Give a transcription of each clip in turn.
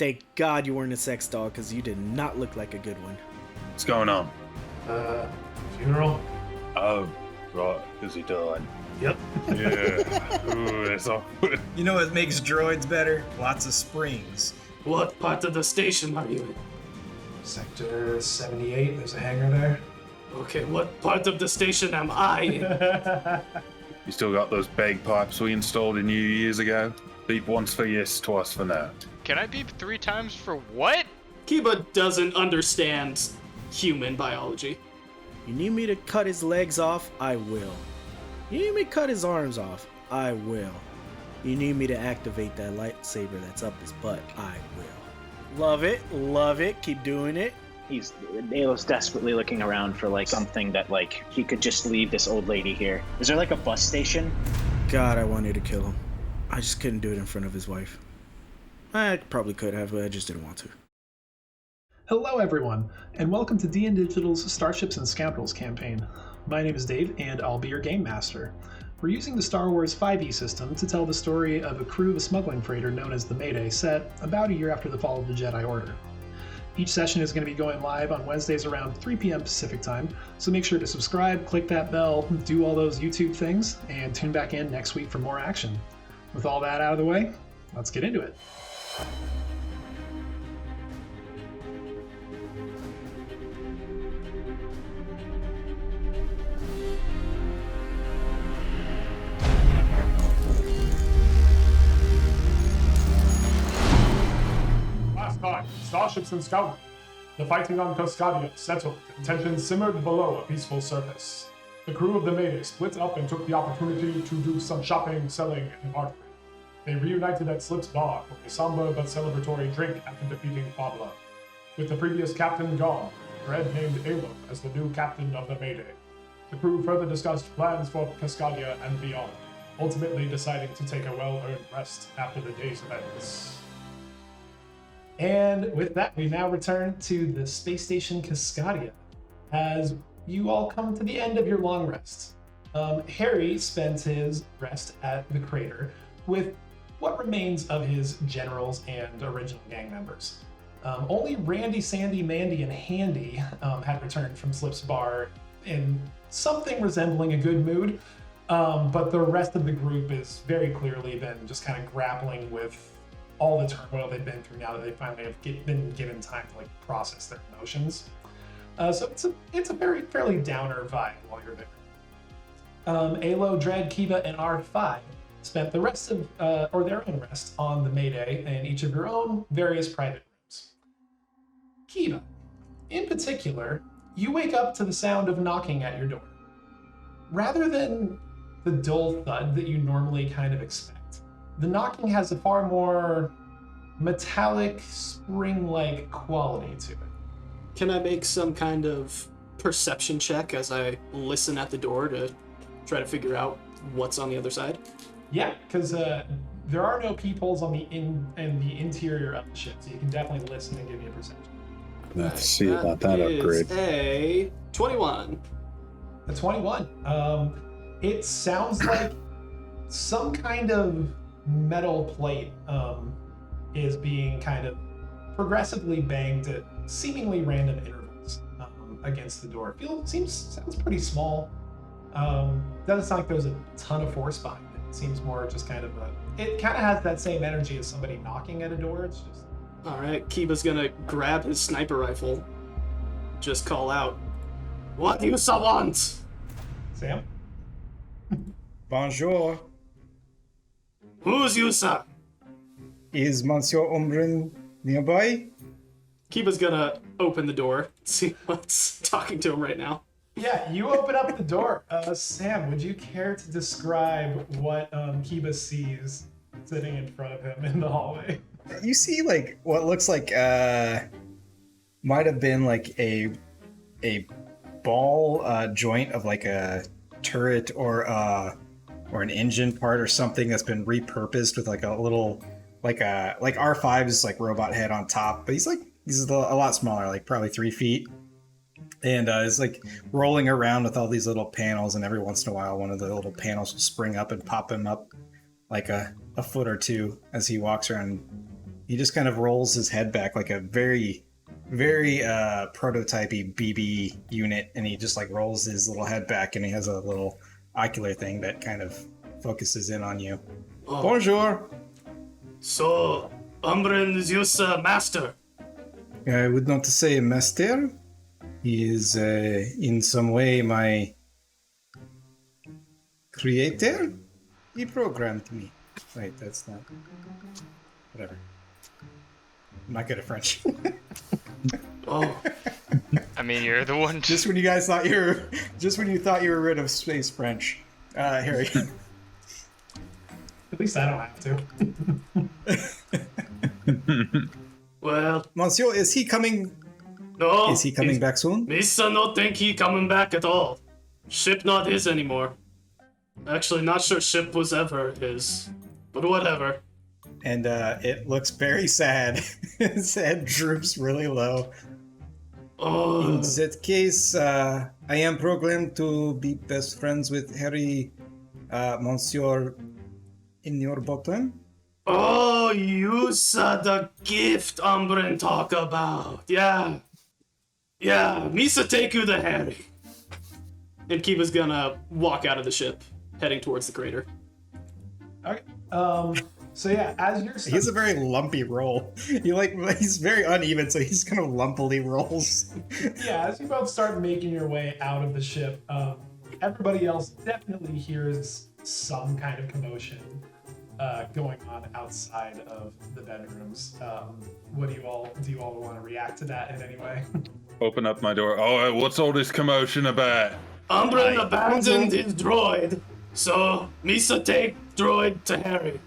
Thank God you weren't a sex doll, because you did not look like a good one. What's going on? Funeral? Oh, right. Is he dying? Yep. Yeah. Ooh, that's awkward. You know what makes droids better? Lots of springs. What part of the station are you in? Sector 78, there's a hangar there. Okay, what part of the station am I in? You still got those bagpipes we installed in you years ago? Beep once for yes, twice for no. Can I beep 3 times for what? Kiba doesn't understand human biology. You need me to cut his legs off? I will. You need me to cut his arms off? I will. You need me to activate that lightsaber that's up his butt? I will. Love it, keep doing it. Alo's desperately looking around for like something that like he could just leave this old lady here. Is there like a bus station? God, I wanted to kill him. I just couldn't do it in front of his wife. I probably could have, but I just didn't want to. Hello everyone, and welcome to DN Digital's Starships and Scoundrels campaign. My name is Dave, and I'll be your game master. We're using the Star Wars 5e system to tell the story of a crew of a smuggling freighter known as the Mayday, set about a year after the fall of the Jedi Order. Each session is going to be going live on Wednesdays around 3 p.m. Pacific time, so make sure to subscribe, click that bell, do all those YouTube things, and tune back in next week for more action. With all that out of the way, let's get into it. Last time, Starships and Scoundrels. The fighting on Cascadia settled, and tensions simmered below a peaceful surface. The crew of the Mayday split up and took the opportunity to do some shopping, selling, and bartering. They reunited at Slip's bar for a somber but celebratory drink after defeating Fabla. With the previous captain gone, Dredd named Alo as the new captain of the Mayday. The crew further discussed plans for Cascadia and beyond, ultimately deciding to take a well-earned rest after the day's events. And with that, we now return to the space station Cascadia, as you all come to the end of your long rest. Harry spends his rest at the crater with what remains of his generals and original gang members. Only Randy, Sandy, Mandy, and Handy had returned from Slip's bar in something resembling a good mood, but the rest of the group is very clearly been just kind of grappling with all the turmoil they've been through now that they finally have been given time to like process their emotions. So it's a very fairly downer vibe while you're there. Alo, Dredd, Kiva, and R5 spent the rest of their own rest on the Mayday in each of your own various private rooms. Kiva, in particular, you wake up to the sound of knocking at your door. Rather than the dull thud that you normally kind of expect, the knocking has a far more metallic, spring-like quality to it. Can I make some kind of perception check as I listen at the door to try to figure out what's on the other side? Yeah, because there are no peepholes on in the interior of the ship, so you can definitely listen and give me a perception. Let's see about that upgrade. A 21. A 21. It sounds like some kind of metal plate is being kind of progressively banged at seemingly random intervals against the door. Sounds pretty small. Doesn't sound like there's a ton of force behind it. It seems more just kind of it kind of has that same energy as somebody knocking at a door. It's just... All right, Kiba's gonna grab his sniper rifle, just call out, "What do you want?" Sam? Bonjour. Who's you, sir? Is Monsieur Umbrin nearby? Kiba's gonna open the door, see what's talking to him right now. Yeah, you open up the door. Sam, would you care to describe what Kiba sees sitting in front of him in the hallway? You see, like, what looks like might have been like a ball joint of like a turret or an engine part or something that's been repurposed with like a little like R5's like robot head on top, but he's a lot smaller, like probably 3 feet, and is like rolling around with all these little panels, and every once in a while one of the little panels will spring up and pop him up like a foot or two as he walks around. He just kind of rolls his head back like a very, very prototypey BB unit, and he just like rolls his little head back, and he has a little ocular thing that kind of focuses in on you. Oh. Bonjour. So, Umbran is your master. I would not say master. He is in some way my creator. He programmed me. Wait, that's not. Whatever. I'm not good at French. Oh. I mean, you're the one. Just when you thought you were rid of space French, Harry. At least I don't have to. Well, Monsieur, is he coming? no. Is he coming back soon? Misa no think he coming back at all. Ship not his anymore. Actually, not sure ship was ever his. But whatever. And it looks very sad. His head droops really low. Oh. In that case, I am programmed to be best friends with Harry, Monsieur, in your bottom. Oh, you saw the gift Umbran talk about. Yeah. Yeah, Misa take you to Harry. And Kiva's gonna walk out of the ship, heading towards the crater. Okay. So yeah, as you're He has a very lumpy roll. He's very uneven, so he's kind of lumpily rolls. yeah, as you both start making your way out of the ship, everybody else definitely hears some kind of commotion going on outside of the bedrooms. What do you all want to react to that in any way? Open up my door. Oh, what's all this commotion about? Umbran abandoned his droid, so Misa take droid to Harry.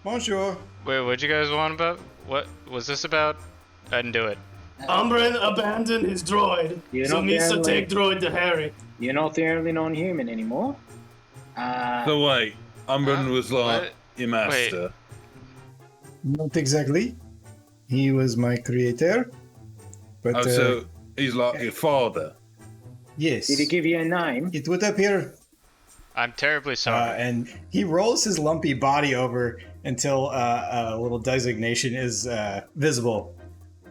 Bonjour. Wait, what'd you guys want about? What was this about? I didn't do it. Umbran abandoned his droid, You're so not the Misa only- take droid to Harry. You're not the only non-human anymore. So wait, Umbran was like what? your master. Not exactly. He was my creator. But Oh, so he's like your father. yes, Did he give you a name? it would appear. I'm terribly sorry. And he rolls his lumpy body over until a little designation is visible.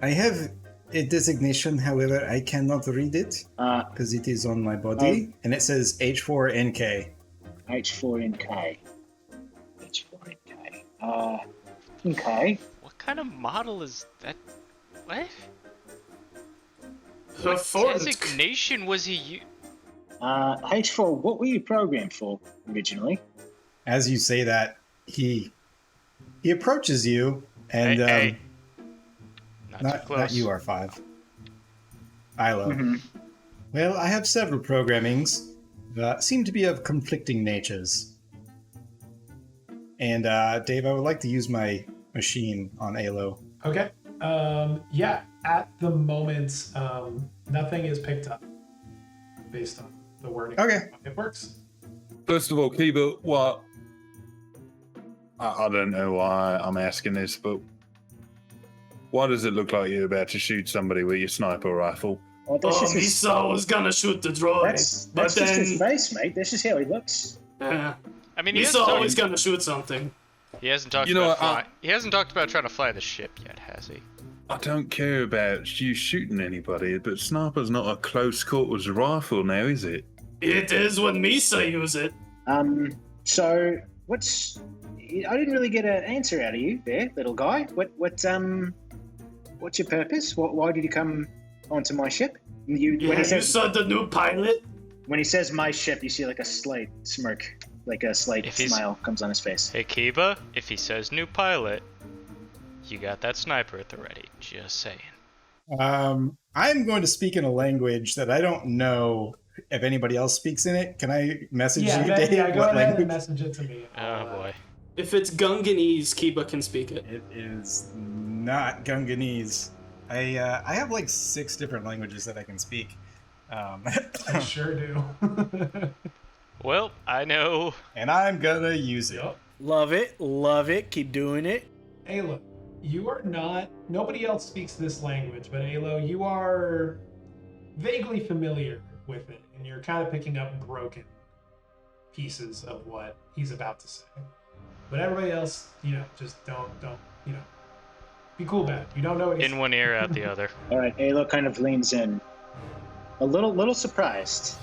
I have a designation, however, I cannot read it because it is on my body, and it says H4NK. H4NK. H4NK. Okay. What kind of model is that? What? The What Ford. designation was he? H4, what were you programmed for originally? As you say that, he approaches you, and Hey. Not too not close. you, R5. Ilo. Mm-hmm. Well, I have several programmings that seem to be of conflicting natures. And Dave, I would like to use my machine on Alo. Okay. Yeah, at the moment, nothing is picked up based on the wording. Okay. It works. First of all, Kiba, what? I don't know why I'm asking this, but why does it look like you're about to shoot somebody with your sniper rifle? Oh, that's Oh, just his, Misa was gonna shoot the droid, that's but just his then face, mate. That's just how he looks. I mean, he Misa hasn't, always talked, gonna shoot something. he hasn't talked You know about what, fly. He hasn't talked about trying to fly the ship yet, has he? I don't care about you shooting anybody, but sniper's not a close quarters rifle now, is it? It is when Misa use it. So what's? I didn't really get an answer out of you there, little guy. What's your purpose? Why did you come onto my ship? Yeah, you saw the new pilot? When he says my ship, you see like a slight smirk, like a slight If he's- smile comes on his face. Hey, Kiba, if he says new pilot, you got that sniper at the ready. Just saying. I'm going to speak in a language that I don't know if anybody else speaks in it. Can I message you, Dave? Go what ahead language? and message it to me. Oh boy. If it's Gunganese, Kiba can speak it. It is not Gunganese. I have like 6 different languages that I can speak. I sure do. Well, I know. And I'm gonna use it. Yep. Love it. Love it. Keep doing it. Alo, you are not. Nobody else speaks this language, but Alo, you are vaguely familiar with it, and you're kind of picking up broken pieces of what he's about to say. But everybody else, just don't, Be cool about it. You don't know what he's In one ear, out the other. All right, Alo kind of leans in, a little surprised.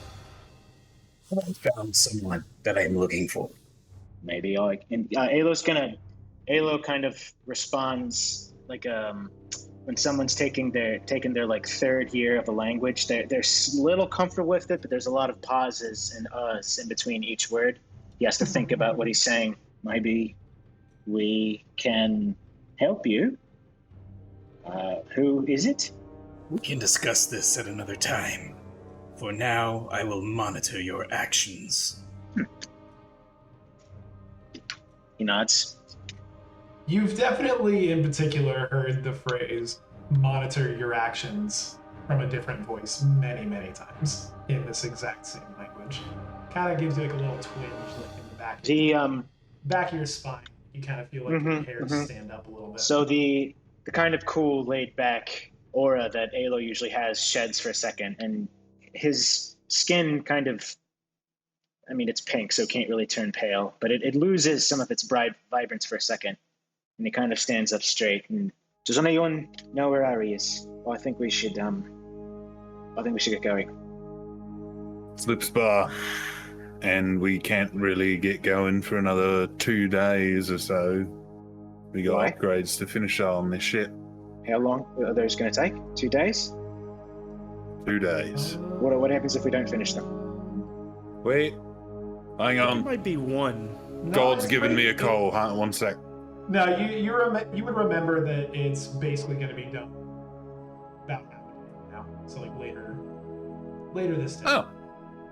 I found someone that I'm looking for. Maybe Alo kind of responds like when someone's taking their like third year of a language, they're a little comfortable with it, but there's a lot of pauses and uhs in between each word. He has to think about what he's saying. Maybe we can help you. Who is it? We can discuss this at another time. For now, I will monitor your actions. He nods. You've definitely, in particular, heard the phrase "monitor your actions" from a different voice many, many times in this exact same language. Kind of gives you like a little twinge, like in the back of your spine. You kind of feel like your hairs stand up a little bit. So the kind of cool, laid-back aura that Alo usually has sheds for a second, and his skin kind of, I mean, it's pink, so it can't really turn pale, but it loses some of its bright vibrance for a second, and he kind of stands up straight. And does anyone know where Ari is? Well, I think we should get going. Slips bar, and we can't really get going for another 2 days or so. We got Why? upgrades to finish on this shit. How long are those going to take? 2 days? 2 days. What happens if we don't finish them? Wait, hang It on. might be one. No, God's it's giving me a pretty- call. Hang on 1 sec. No, you would remember that it's basically going to be done about half a day from now. So like later this day. Oh,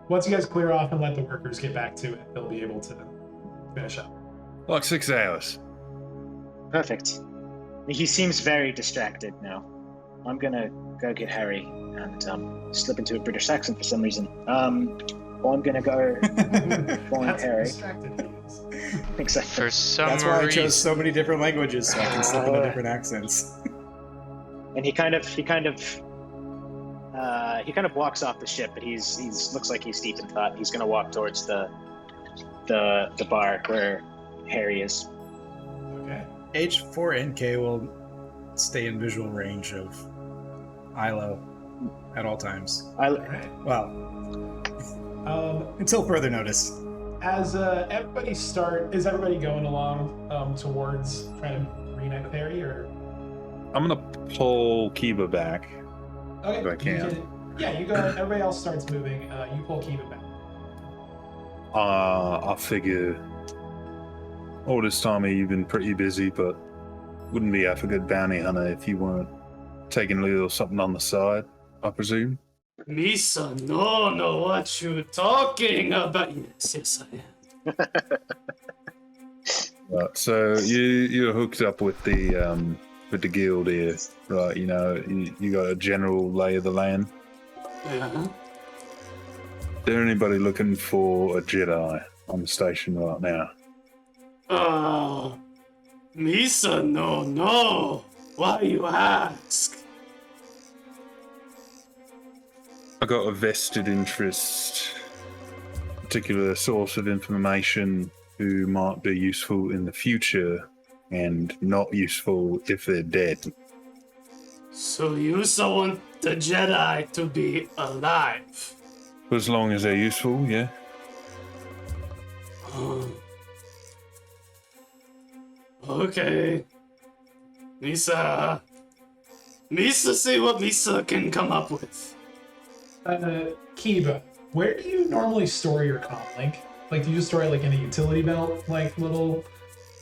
Once you guys clear off and let the workers get back to it, they'll be able to finish up. like 6 hours. Perfect. He seems very distracted now. I'm gonna go get Harry and slip into a British accent for some reason. I'm gonna go find That's how Harry. distracted he is. Exactly. For some That's why I reason. chose so many different languages, so I can slip into different accents. And he kind of walks off the ship, but he's looks like he's deep in thought. He's gonna walk towards the bar where Harry is. Okay. H4NK will stay in visual range of Ilo at all times. All right. Well, until further notice. As is everybody going along towards trying to reunite with Harry, or I'm gonna pull Kiba back. okay? If I can. Yeah, you go. Everybody else starts moving. You pull Kiva back. I figure all this time you've been pretty busy, but wouldn't be half a good bounty hunter if you weren't taking a little something on the side, I presume. Misa, no, what you talking about? Yes, I am. Right, so you're hooked up with the guild here, right? You know, you got a general lay of the land. Yeah. Is there anybody looking for a Jedi on the station right now? Misa, no. Why you ask? I got a vested interest, particular source of information who might be useful in the future and not useful if they're dead. So you want the Jedi to be alive? For as long as they're useful, yeah. Okay. Misa, see what Misa can come up with. Kiva, where do you normally store your comm link? Like, do you just store it like in a utility belt, like little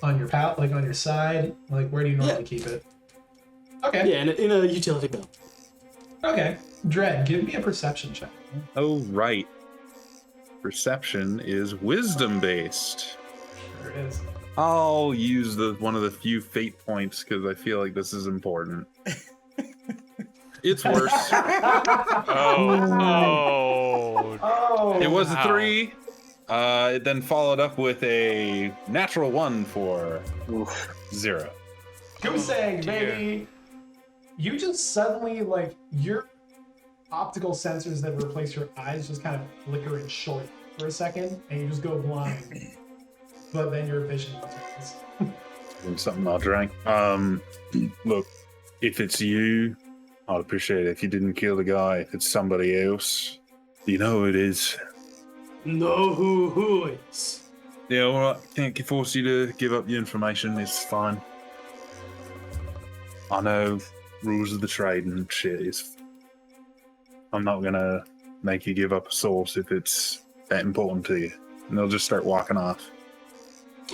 on your like on your side? Like, where do you normally keep it? Okay. Yeah, in a utility belt. Okay. Dread, give me a perception check. Oh, right. Perception is wisdom based. Sure is. I'll use one of the few fate points because I feel like this is important. It's worse. Oh. It was a Wow. 3. It then followed up with a natural 1 for 0. Goosegg, dear. baby! You just suddenly, like, your optical sensors that replace your eyes just kind of flicker and short for a second, and you just go blind. But then your vision returns. and something I drank. Look, if it's you, I'd appreciate it. If you didn't kill the guy, if it's somebody else, you know who it is. Know who is? Yeah, all right. Can't force you to give up your information. It's fine. I know rules of the trade and shit. I'm not gonna make you give up a source if it's that important to you. And they'll just start walking off.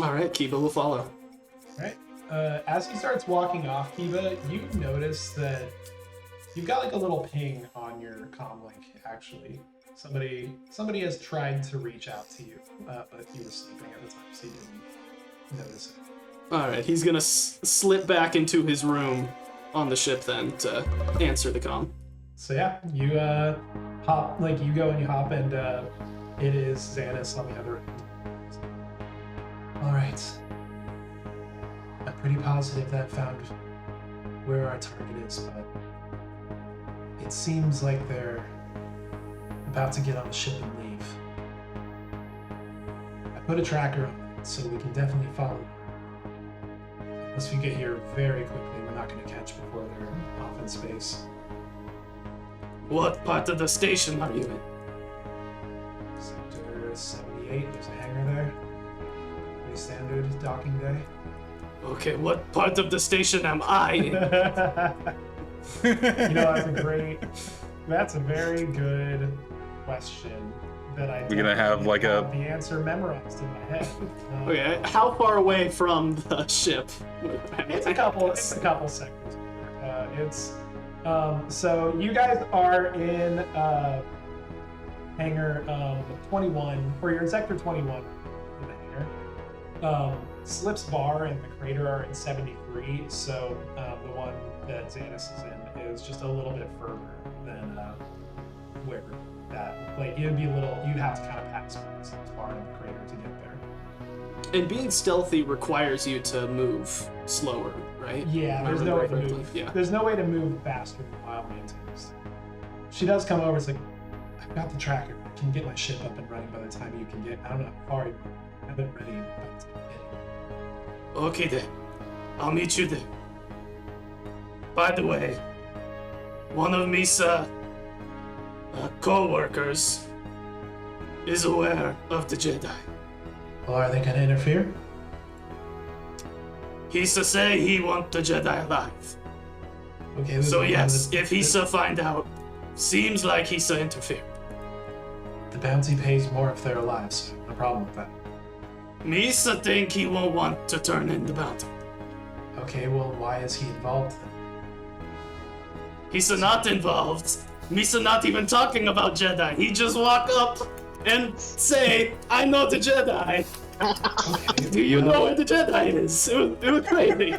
All right, Kiba will follow. All right. As he starts walking off, Kiba, you notice that you've got like a little ping on your comm link. Actually, somebody has tried to reach out to you, but he was sleeping at the time, so he didn't notice it. All right, he's gonna slip back into his room on the ship then to answer the comm. So yeah, you hop, like you go and you hop, and it is Xanis on the other end. All right. I'm pretty positive that found where our target is, but it seems like they're about to get on the ship and leave. I put a tracker on it, so we can definitely follow them. Unless we get here very quickly, we're not going to catch before they're off in space. What part of the station are you in? Sector 78, there's a hangar there. Pretty standard docking day. Okay, what part of the station am I in? You know, that's a very good question that I We're gonna have like the answer memorized in my head. Okay, how far away from the ship? It's a couple seconds. So you guys are in hangar 21, or you're in sector 21 in the hangar. Slip's bar and the crater are in 73, so the one that Xanis is in is just a little bit further than where that, like, you'd have to kind of pass by Slip's bar and the crater to get there. And being stealthy requires you to move slower, right? Yeah, there's no way to move. Yeah. There's no way to move faster while maintained. She does come over. It's like, I've got the tracker. I can get my ship up and running by the time you can get. I don't know how far you are. I've been ready. Okay then, I'll meet you there. By the way, one of Misa co-workers is aware of the Jedi. Well, are they gonna interfere? Hisa say he want the Jedi alive. Okay. So yes, if Hisa find out, seems like Hisa interfered. The bounty pays more if they're alive, so no problem with that. Misa think he won't want to turn in the bounty. Okay, well, why is he involved then? Hisa not involved. Misa not even talking about Jedi. He just walk up and say, I know the Jedi. Okay, Do you know where the Jedi is? It was crazy.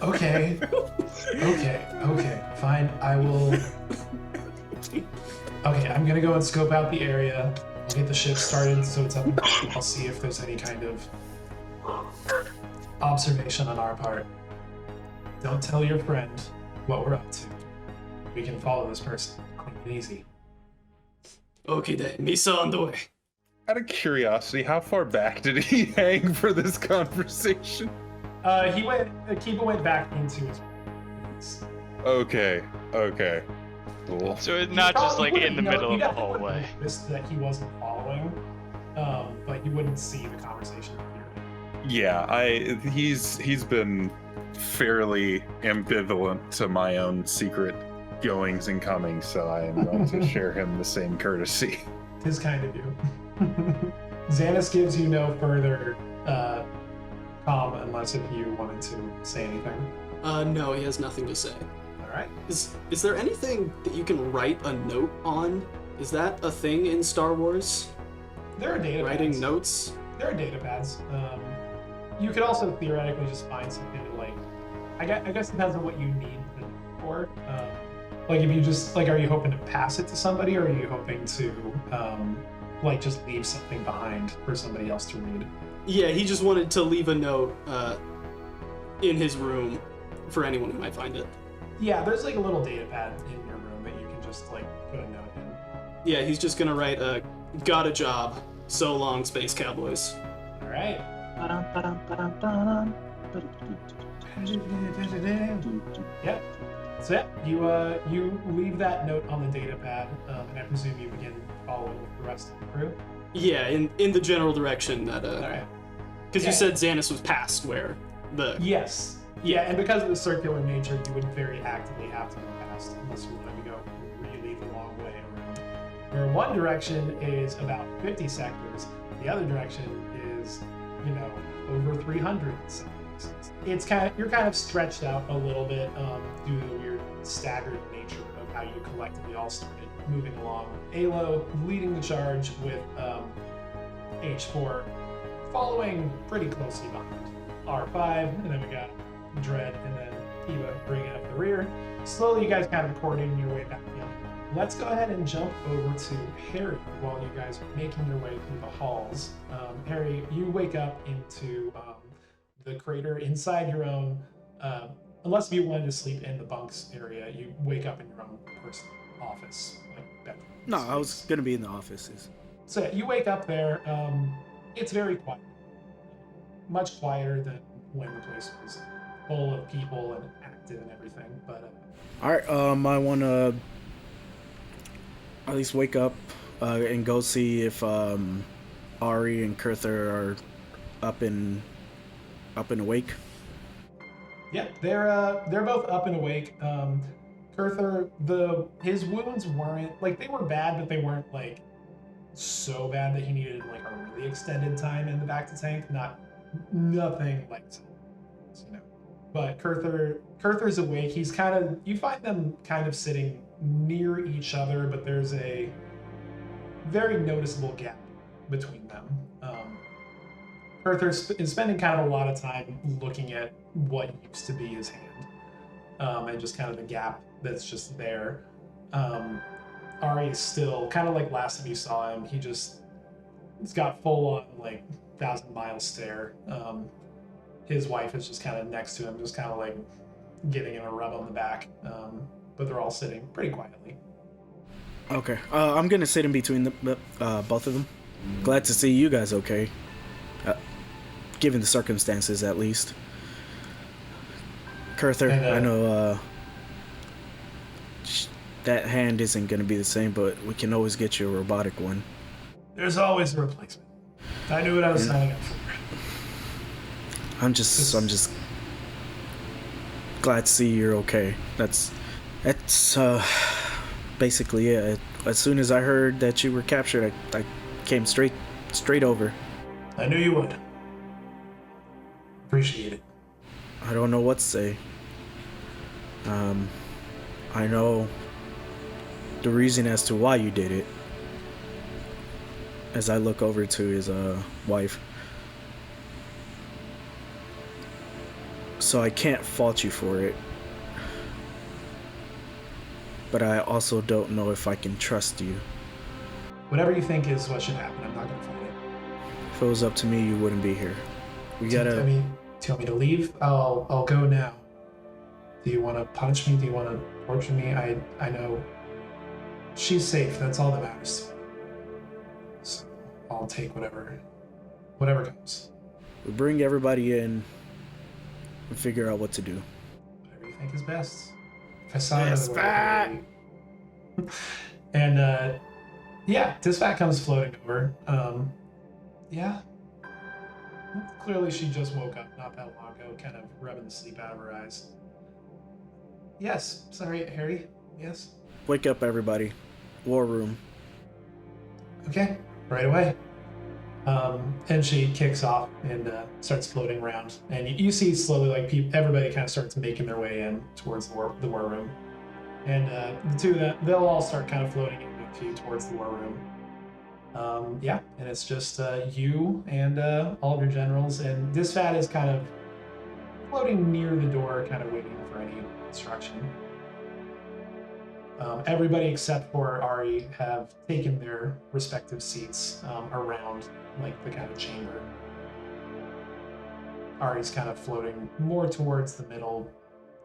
Okay, fine. I will. Okay, I'm gonna go and scope out the area. I'll get the ship started so it's up. I'll see if there's any kind of observation on our part. Don't tell your friend what we're up to. We can follow this person. Clean and easy. Okay then, Misa on the way. Out of curiosity, how far back did he hang for this conversation? Kiba went back into his. Okay. Cool. So it's not just like in the middle of the hallway. Noticed that he wasn't following, but you wouldn't see the conversation here. Yeah, he's been fairly ambivalent to my own secret goings and comings, so I am going to share him the same courtesy. Tis kind of you. Xanis gives you no further comm unless if you wanted to say anything. No, he has nothing to say. Alright. Is there anything that you can write a note on? Is that a thing in Star Wars? There are data Writing pads. notes? There are data pads. You could also theoretically just find something to, like, I guess it depends on what you need the note for. Like, if you just, like, are you hoping to pass it to somebody, or are you hoping to, like, just leave something behind for somebody else to read? Yeah, he just wanted to leave a note in his room for anyone who might find it. Yeah, there's, like, a little data pad in your room that you can just, like, put a note in. Yeah, he's just gonna write got a job, so long, Space Cowboys. Alright. right. Yep. So yeah, you leave that note on the data pad, and I presume you begin following with the rest of the crew. Yeah, in the general direction that All right. because you said Xanus was past where the Yes. Yeah, and because of the circular nature, you would very actively have to go past unless you wanted to go really the long way around. Where one direction is about 50 sectors, the other direction is, over 300 sectors. You're kind of stretched out a little bit due to the weird staggered nature of how you collectively all started moving along. Alo leading the charge with H4 following pretty closely behind R5, and then we got Dread and then Eva bringing up the rear. Slowly, you guys kind of coordinating your way back in. Let's go ahead and jump over to Harry while you guys are making your way through the halls. Harry, you wake up into the crater inside your own, unless you wanted to sleep in the bunks area, you wake up in your own personal office. Bedroom No, I was space. gonna be in the offices. So yeah, you wake up there. It's very quiet, much quieter than when the place was full of people and active and everything. But All right, I wanna at least wake up and go see if Ari and Kurther are up and awake. yeah, they're both up and awake. Kurther, his wounds weren't they were bad, but they weren't so bad that he needed a really extended time in the back to tank. Nothing But Kurther's awake. He's you find them kind of sitting near each other, but there's a very noticeable gap between them. Kurther is spending kind of a lot of time looking at what used to be his hand, and just kind of the gap that's just there. Ari is still kind of like last time you saw him. He's got full on 1,000-mile stare. His wife is just kind of next to him, just kind of giving him a rub on the back. But they're all sitting pretty quietly. Okay, I'm gonna sit in between both of them. Glad to see you guys okay, given the circumstances at least. Kurther, I know that hand isn't gonna be the same, but we can always get you a robotic one. There's always a replacement. I knew what I was signing up for. I'm just glad to see you're okay. That's basically it. As soon as I heard that you were captured, I came straight over. I knew you would. Appreciate it. I don't know what to say. I know the reason as to why you did it. As I look over to his wife. So I can't fault you for it. But I also don't know if I can trust you. Whatever you think is what should happen, I'm not going to fight it. If it was up to me, you wouldn't be here. We gotta... Do you want me to leave? I'll go now. Do you want to punch me? Do you want to torture me? I know she's safe. That's all that matters. So I'll take whatever comes. We bring everybody in and figure out what to do. Whatever you think is best. If I saw Yes, another fat. way. And yeah, Tisfat comes floating over. Yeah. Clearly she just woke up not that long ago, kind of rubbing the sleep out of her eyes. Yes. Sorry, Harry. Yes. Wake up, everybody. War room. Okay. Right away. And she kicks off and starts floating around. And you see slowly, everybody kind of starts making their way in towards the war room. And the two of them, they'll all start kind of floating in with you towards the war room. Yeah, and it's just you and all of your generals. And Disfat is kind of floating near the door, kind of waiting for any instruction. Everybody except for Ari have taken their respective seats around the kind of chamber. Ari's kind of floating more towards the middle,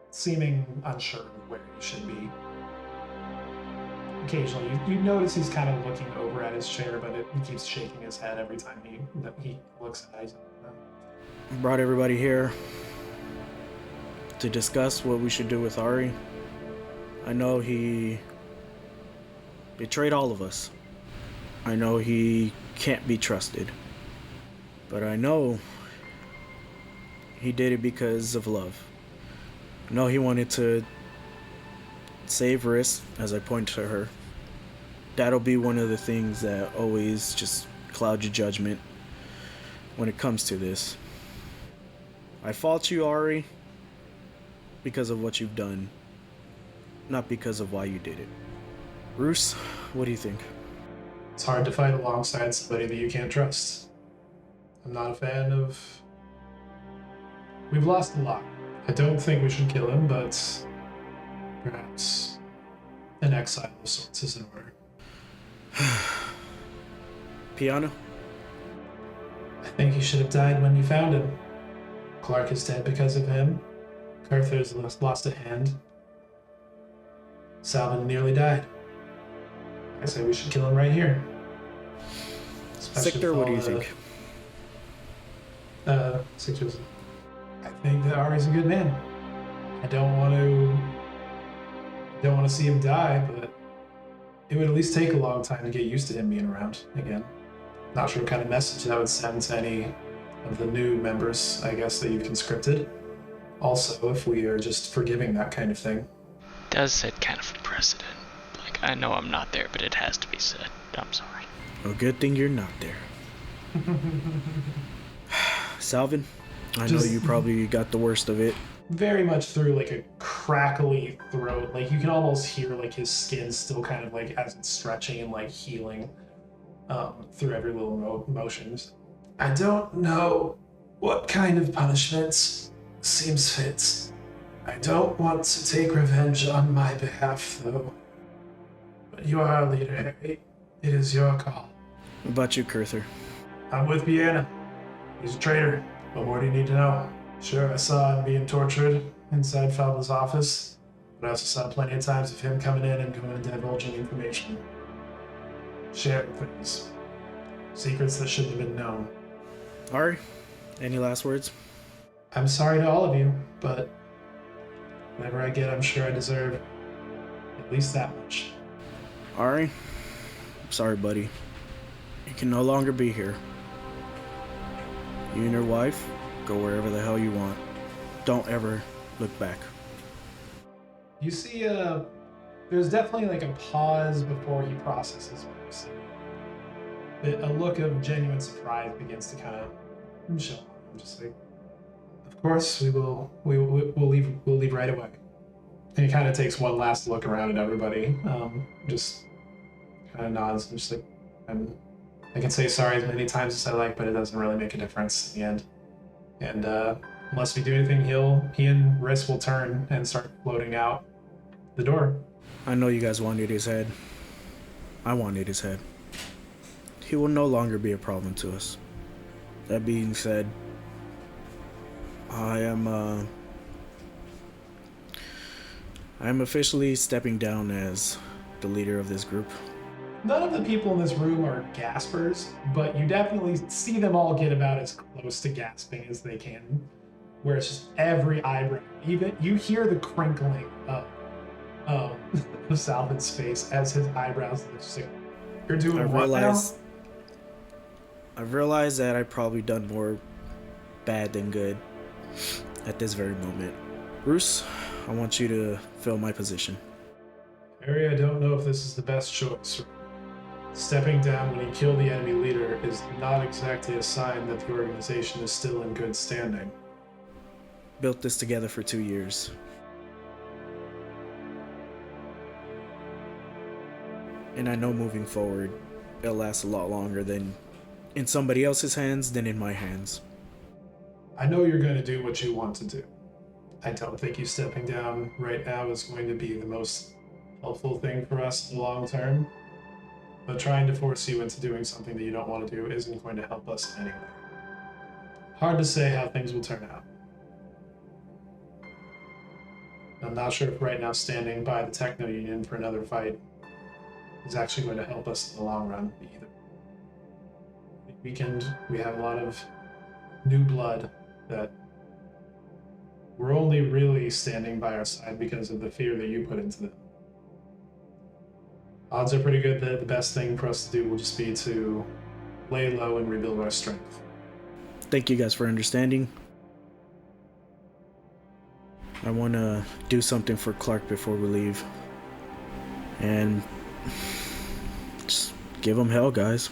seeming unsure of where he should be. occasionally. You notice he's kind of looking over at his chair, but he keeps shaking his head every time he looks at it. Brought everybody here to discuss what we should do with Ari. I know he betrayed all of us. I know he can't be trusted. But I know he did it because of love. I know he wanted to save Riss, as I point to her. That'll be one of the things that always just cloud your judgment when it comes to this. I fault you, Ari, because of what you've done, not because of why you did it. Roos, what do you think? It's hard to fight alongside somebody that you can't trust. I'm not a fan of... We've lost a lot. I don't think we should kill him, but perhaps an exile of sorts is in order. Piano? I think he should have died when you found him. Clark is dead because of him. Carther's lost a hand. Salvin nearly died. I say we should kill him right here. Sector, what do you think? Sector's... I think that Ari's a good man. I don't want to see him die, but it would at least take a long time to get used to him being around again. Not sure what kind of message that would send to any of the new members, I guess, that you've conscripted. Also, if we are just forgiving that kind of thing. Does set kind of a precedent. Like, I know I'm not there, but it has to be said. I'm sorry. A good thing you're not there. Salvin, I know you probably got the worst of it. Very much through like a crackly throat. Like you can almost hear like his skin still kind of like as it's stretching and like healing through every little motions. I don't know what kind of punishment seems fit. I don't want to take revenge on my behalf, though. But you are a leader, Harry. It is your call. What about you, Kurther? I'm with Vienna. He's a traitor. What more do you need to know? Sure, I saw him being tortured inside Falba's office, but I also saw plenty of times of him coming in and going and divulging information. Sharing things. Secrets that shouldn't have been known. Ari, any last words? I'm sorry to all of you, but whatever I get, I'm sure I deserve at least that much. Ari, I'm sorry, buddy. You can no longer be here. You and your wife, go wherever the hell you want. Don't ever look back. You see, there's definitely like a pause before he processes what you see. A look of genuine surprise begins to kind of show. I'm just like, of course, we'll leave right away. And he kind of takes one last look around at everybody, just kind of nods and just like, I can say sorry as many times as I like, but it doesn't really make a difference in the end. And unless we do anything, he and Riss will turn and start floating out the door. I know you guys wanted his head. I wanted his head. He will no longer be a problem to us. That being said, I am officially stepping down as the leader of this group. None of the people in this room are gaspers, but you definitely see them all get about as close to gasping as they can, where it's just every eyebrow. Even you hear the crinkling of Salvin's face as his eyebrows are just like, you're doing what now? I've realized that I've probably done more bad than good at this very moment. Bruce, I want you to fill my position. Harry, I don't know if this is the best choice. Stepping down when you kill the enemy leader is not exactly a sign that the organization is still in good standing. Built this together for 2 years. And I know moving forward, it'll last a lot longer than in somebody else's hands than in my hands. I know you're going to do what you want to do. I don't think you stepping down right now is going to be the most helpful thing for us in the long term. But trying to force you into doing something that you don't want to do isn't going to help us anyway. Hard to say how things will turn out. I'm not sure if right now standing by the Techno Union for another fight is actually going to help us in the long run either. We have a lot of new blood that we're only really standing by our side because of the fear that you put into them. Odds are pretty good that the best thing for us to do will just be to lay low and rebuild our strength. Thank you guys for understanding. I want to do something for Clark before we leave. And just give him hell, guys.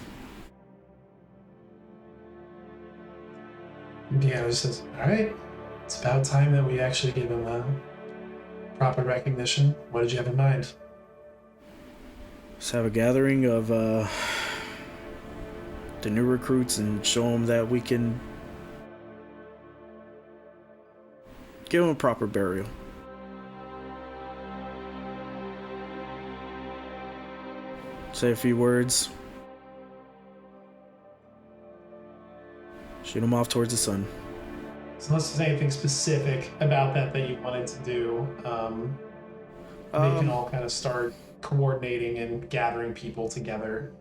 Deanna just says, alright, it's about time that we actually give him proper recognition. What did you have in mind? Let's have a gathering of the new recruits and show them that we can give them a proper burial. Say a few words. Shoot them off towards the sun. So unless there's anything specific about that you wanted to do, they can all kind of start coordinating and gathering people together.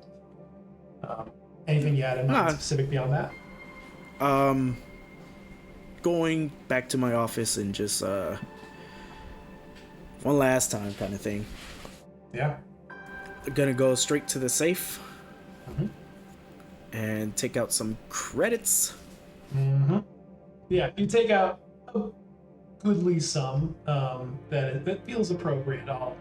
Anything you had in mind specific beyond that? Going back to my office and just one last time kind of thing. Yeah. Gonna go straight to the safe and take out some credits. Yeah, you take out a goodly sum that feels appropriate. I'll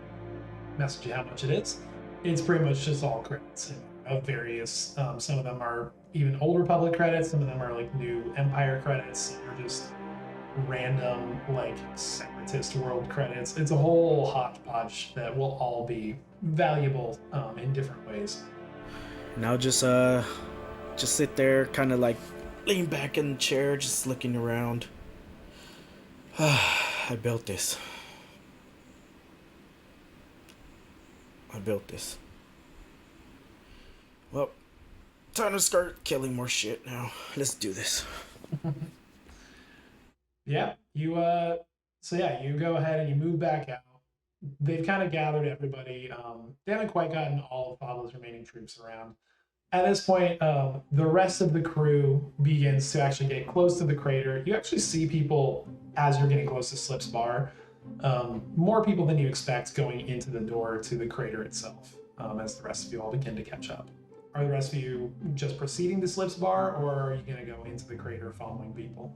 message you how much it is. It's pretty much just all credits of various. Some of them are even Old Republic credits. Some of them are like new Empire credits. Some are just random like Separatist World credits. It's a whole hodgepodge that will all be valuable in different ways. And I'll just sit there, kind of like lean back in the chair, just looking around. I built this. Well, time to start killing more shit now. Let's do this. Yeah, you go ahead and you move back out. They've kind of gathered everybody. They haven't quite gotten all of Pablo's remaining troops around. At this point, the rest of the crew begins to actually get close to the crater. You actually see people as you're getting close to Slip's bar. More people than you expect going into the door to the crater itself, as the rest of you all begin to catch up. Are the rest of you just proceeding to Slip's bar, or are you going to go into the crater following people?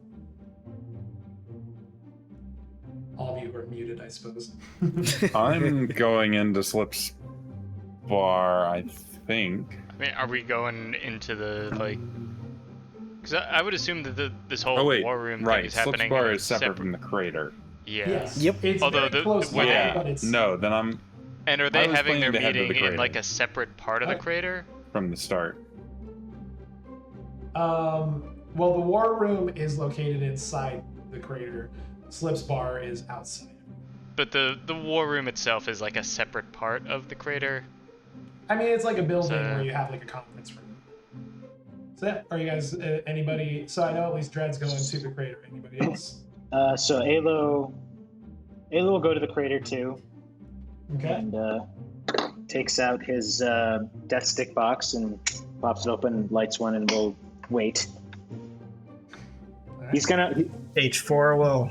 All of you are muted, I suppose. I'm going into Slip's bar, I think. I mean, are we going into the, like... Because I would assume that this whole war room thing is happening... Slip's bar is separate from the crater. Yeah. Yes. Yep. It's although very close by, yeah. but it's... No, then I'm... And are they having their planning to head to meeting the in, crater. like, a separate part of the crater? From the start. Well, the war room is located inside the crater. Slip's bar is outside. But the war room itself is, like, a separate part of the crater? I mean, it's like a building where you have, like, a conference room. So, yeah, are you guys, anybody... So I know at least Dread's going to the crater. Anybody else? So Alo will go to the crater too. Okay. And takes out his death stick box and pops it open, lights one, and will wait. Right. He's gonna H4 will.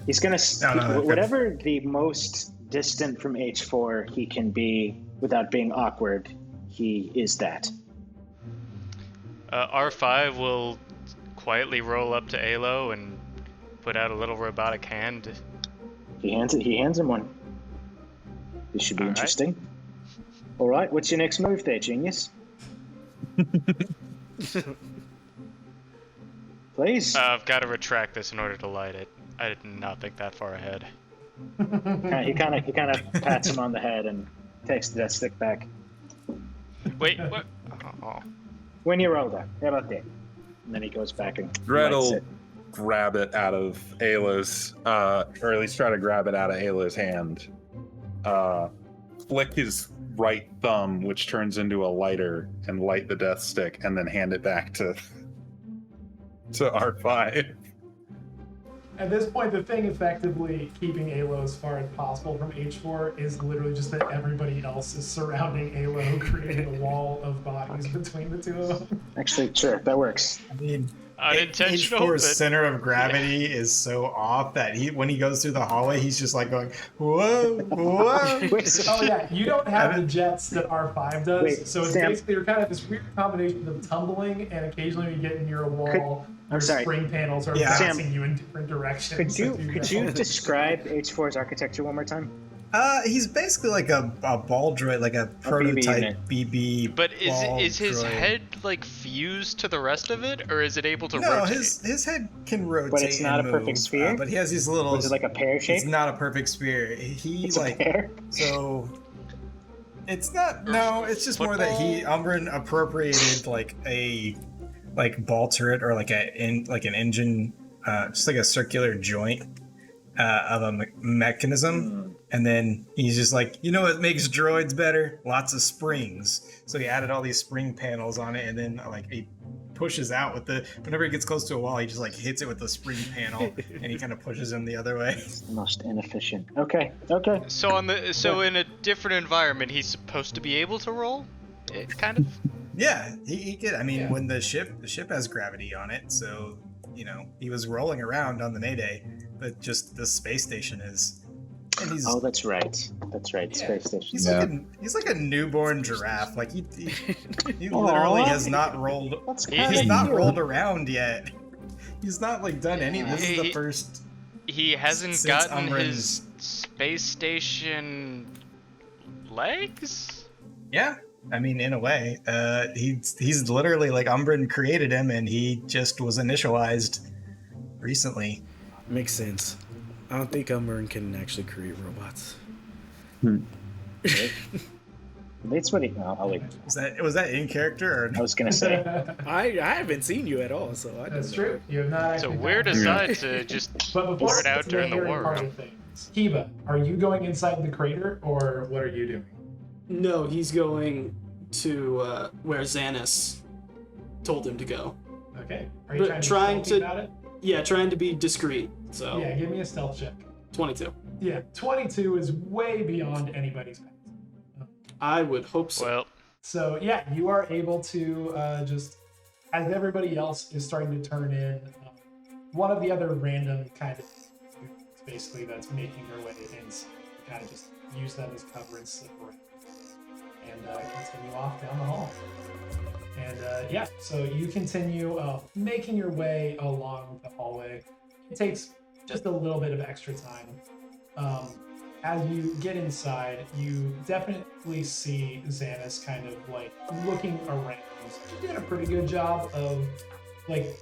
He's gonna No, whatever the most distant from H4 he can be without being awkward. He is that. R5 will quietly roll up to Alo and put out a little robotic hand. He hands him one. This should be interesting. All right, what's your next move there, genius? Please. I've got to retract this in order to light it. I did not think that far ahead. He kind of pats him on the head and takes the death stick back. Wait, what? Oh. When you're older, how about that? And then he goes back and Dredd lights will it. grab it out of Ayla's, or at least try to grab it out of Ayla's hand. Flick his right thumb, which turns into a lighter, and light the death stick, and then hand it back to R5. At this point, the thing effectively keeping Alo as far as possible from H4 is literally just that everybody else is surrounding Alo, creating a wall of bodies between the two of them. Actually, sure, that works. I mean, Unintentional, H4's but center of gravity is so off that when he goes through the hallway, he's just like going, whoa, whoa. Oh yeah, you don't have the jets that R5 does, Wait, so it's Sam. basically you're kind of this weird combination of tumbling and occasionally when you get near a wall, your sorry. spring panels are Yeah. bouncing Sam, you in different directions. Could you as go. describe H4's architecture one more time? He's basically like a ball droid, like a prototype unit. BB. but ball is his droid. head like fused to the rest of it, or is it able to No, rotate? his head can rotate. But it's not and a perfect move, sphere? but he has these little. Was it like a pear shape? It's not a perfect sphere. He It's a like pear? so. It's not. No, it's just more that Umbran appropriated like a ball turret or like an engine, just like a circular joint of a mechanism, and then he's just like, you know what makes droids better? Lots of springs. So he added all these spring panels on it, and then like he pushes out with whenever he gets close to a wall, he just like hits it with the spring panel, and he kind of pushes him the other way. It's the most inefficient. Okay. So in a different environment, he's supposed to be able to roll. Kind of. Yeah, he could. I mean, when the ship has gravity on it, so he was rolling around on the Mayday, but just the space station is. And he's, Oh, that's right. Space station. He's like a newborn giraffe. Like he literally has not rolled. He's not rolled around yet. He's not like done any. This is the first. He hasn't since gotten Umbran's- his space station legs. Yeah, I mean, in a way, he's literally like Umbran created him, and he just was initialized recently. Makes sense. I don't think Umbran can actually create robots. That's what he. I'll wait. Was that in character or? I was gonna say. I haven't seen you at all, so I don't That's know. true. You have not. So actually weird found- aside to just But before blurt out it's during the Harry war part room. of things, Kiva, are you going inside the crater or what are you doing? No, he's going to where Xanis told him to go. Okay. Are you But trying to be stealthy trying to- about it? Yeah, trying to be discreet. So Yeah, give me a stealth check. 22. Yeah, 22 is way beyond anybody's path. I would hope so. Well, So yeah, you are able to just, as everybody else is starting to turn in, one of the other random kind of basically that's making their way in, kind of just use them as cover and slip around and continue off down the hall. And yeah, so you continue making your way along the hallway. It takes just a little bit of extra time. As you get inside, you definitely see Xanis kind of like looking around. She did a pretty good job of like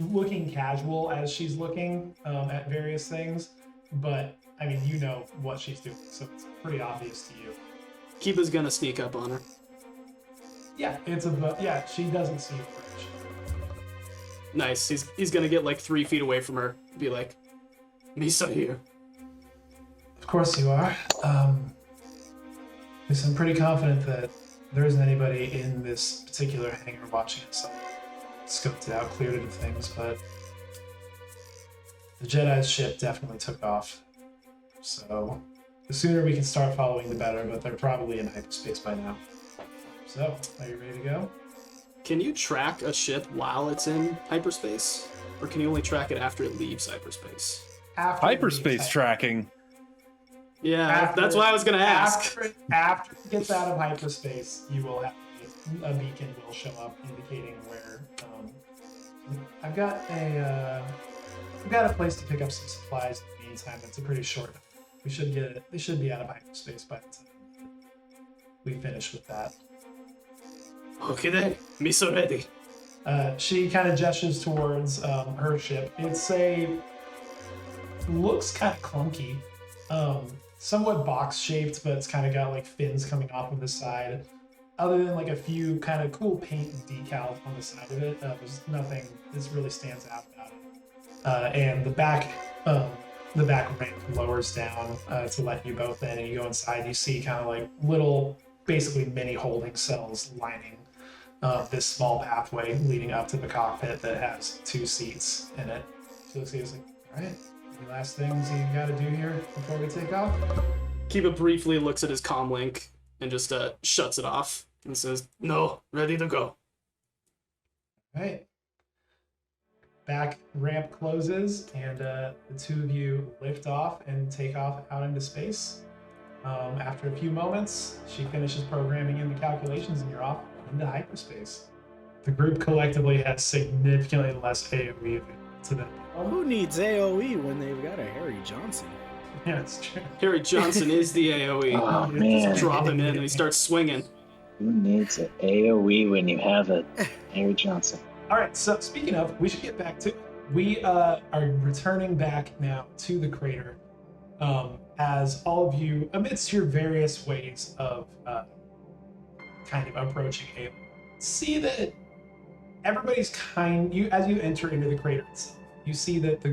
looking casual as she's looking at various things, but I mean, you know what she's doing, so it's pretty obvious to you. Kiva's gonna sneak up on her. Yeah, yeah, she doesn't see you first. Nice. He's gonna get like 3 feet away from her. Be like, Misa here. Of course you are. Yes, I'm pretty confident that there isn't anybody in this particular hangar watching us. I scoped it out, cleared it of things, but the Jedi's ship definitely took off. So the sooner we can start following, the better, but they're probably in hyperspace by now. So, are you ready to go? Can you track a ship while it's in hyperspace? Or can you only track it after it leaves hyperspace? After it Hyperspace leaves tracking. Yeah, After- that's why I was gonna ask. After it gets out of hyperspace, you will have a beacon will show up indicating where. I've got a place to pick up some supplies in the meantime. It's a pretty short. We should get it. They should be out of hyperspace by the time we finish with that. Okay then, Misa ready. She kind of gestures towards her ship. Looks kind of clunky, somewhat box shaped, but it's kind of got like fins coming off of the side. Other than like a few kind of cool paint and decals on the side of it, there's nothing that really stands out about it. And the back ramp lowers down to let you both in, and you go inside. You see kind of like little, basically mini holding cells lining this small pathway leading up to the cockpit that has 2 seats in it. So it's like All right. Any last things you got to do here before we take off? Kiba briefly looks at his comm link and just shuts it off and says, "No, ready to go." All right. Back ramp closes, and the two of you lift off and take off out into space. After a few moments, she finishes programming in the calculations, and you're off into hyperspace. The group collectively has significantly less AoE to them. Who needs AoE when they've got a Harry Johnson? Yeah, it's true. Harry Johnson is the AoE. Oh, man. Just drop him in and he starts swinging. Who needs an AoE when you have a Harry Johnson? All right, so speaking of, we should get back to it. We are returning back now to the crater as all of you, amidst your various ways of kind of approaching AoE, see that everybody's as you enter into the crater itself, you see that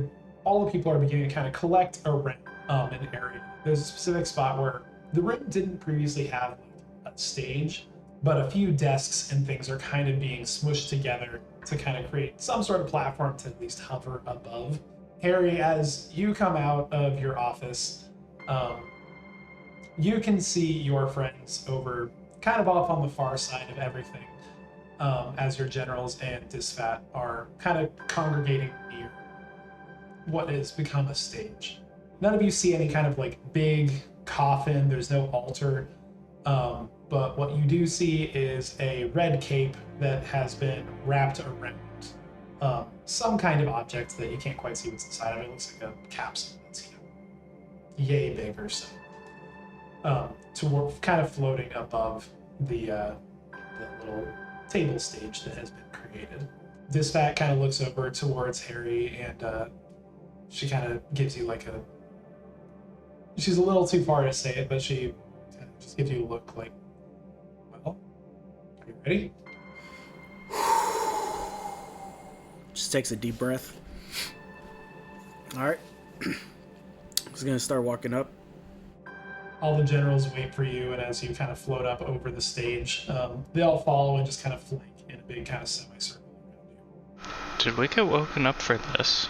all the people are beginning to kind of collect around an area. There's a specific spot where the room didn't previously have a stage, but a few desks and things are kind of being smushed together to kind of create some sort of platform to at least hover above. Harry, as you come out of your office, you can see your friends over kind of off on the far side of everything, as your generals and Disfat are kind of congregating near what has become a stage. None of you see any kind of like big coffin, there's no altar, but what you do see is a red cape that has been wrapped around some kind of object that you can't quite see what's inside of it. It looks like a capsule that's yay big or so. Kind of floating above the little table stage that has been created. Disfat kind of looks over towards Harry and she kind of gives you she's a little too far to say it, but she kind of just gives you a look like, well, are you ready? Just takes a deep breath. All right. He's gonna start walking up. All the generals wait for you, and as you kind of float up over the stage, they all follow and just kind of flank in a big kind of semicircle around you. Did we get woken up for this?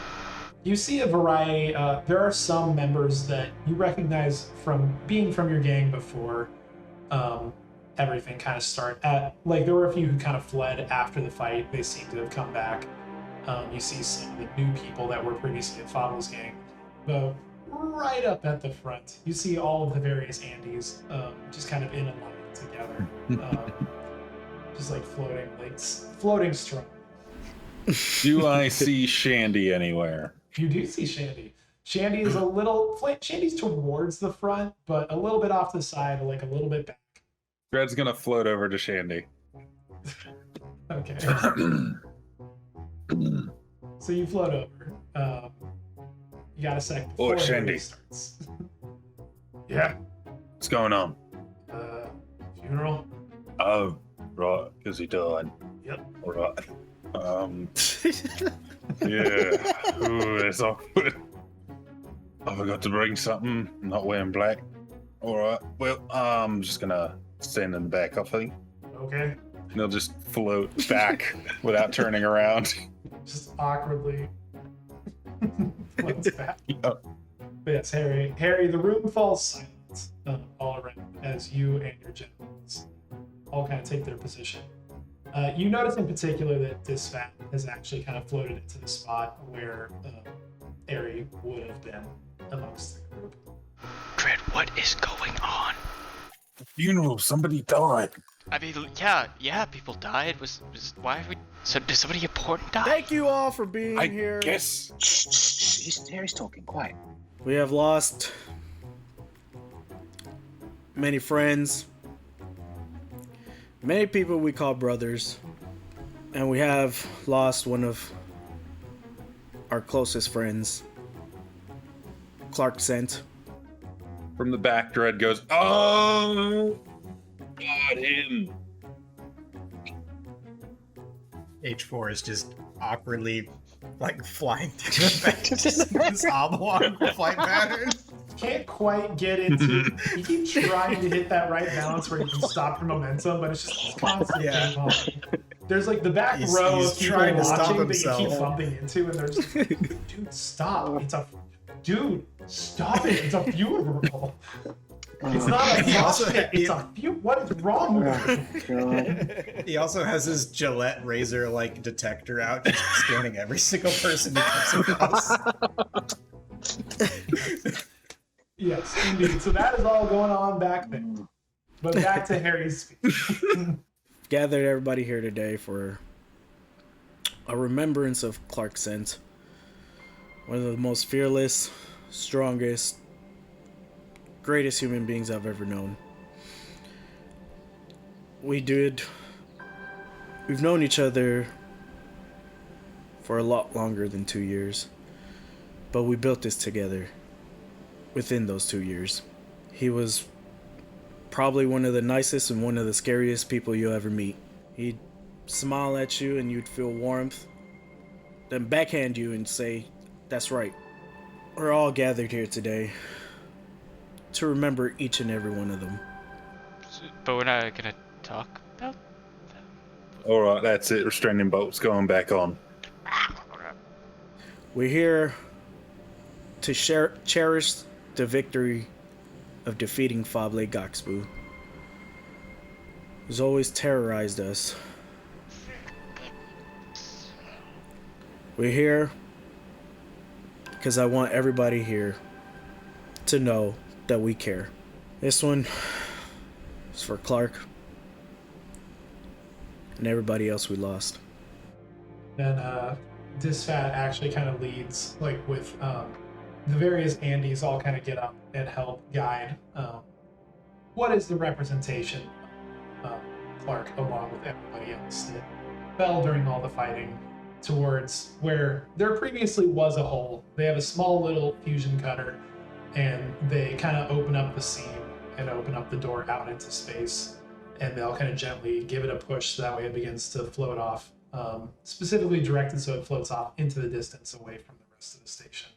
You see a variety. There are some members that you recognize from being from your gang before everything kind of started. There were a few who kind of fled after the fight. They seem to have come back. You see some of the new people that were previously in Fable's gang. But right up at the front, you see all of the various Andys just kind of in a line together. Just like floating strong. Do I see Shandy anywhere? You do see Shandy. Shandy is Shandy's towards the front, but a little bit off to the side, like a little bit back. Dred's gonna float over to Shandy. Okay. So you float over. You got a sec before Oh, Shandy. it starts. Yeah. What's going on? Funeral? Oh, right, because he died. Yep. All right. Yeah. Ooh, that's awkward. I forgot to bring something. I'm not wearing black. All right. Well, I'm just gonna stand in the back, I think. Okay. And he'll just float back without turning around. Just awkwardly floats back. Yep. But yes, Harry, the room falls silent all around as you and your generals all kind of take their position. You notice in particular that Disfat has actually kind of floated into the spot where Harry would have been amongst the group. Dread, what is going on? Funeral, somebody died. I mean, yeah, people died. Why would... So, did somebody important die? Thank you all for being I here. guess. Shh, Harry's talking quiet. We have lost many friends, many people we call brothers, and we have lost one of our closest friends, Clark Sent. From the back, Dread goes, "Oh, God, him." H4 is just awkwardly flying through the back of this oblong flight pattern. Can't quite get into. You keep trying to hit that right balance where you can stop your momentum, but it's just constantly falling. There's like the back row he's of people trying to stop watching that you himself. keep bumping into, and they're just like, dude, stop. Stop it. It's a funeral. It's not a prospect. It's a funeral. What is wrong with you? He also has his Gillette razor like detector out, just scanning every single person he comes across. Yes, indeed. So that is all going on back there. But back to Harry's speech. Gathered everybody here today for a remembrance of Clark Kent, one of the most fearless, strongest, greatest human beings I've ever known. We've known each other for a lot longer than 2 years, but we built this together within those 2 years. He was probably one of the nicest and one of the scariest people you'll ever meet. He'd smile at you and you'd feel warmth, then backhand you and say, "That's right. We're all gathered here today to remember each and every one of them." But we're not gonna talk about that. Alright, that's it. Restraining bolt's going back on. We're here to cherish the victory of defeating Fable Gaxbu, who's always terrorized us. We're here because I want everybody here to know that we care. This one is for Clark and everybody else we lost. Then Disfat actually kind of leads, like with the various Andys all kind of get up and help guide what is the representation of Clark along with everybody else that fell during all the fighting towards where there previously was a hole. They have a small little fusion cutter and they kind of open up the seam and open up the door out into space, and they'll kind of gently give it a push so that way it begins to float off, specifically directed so it floats off into the distance away from the rest of the station.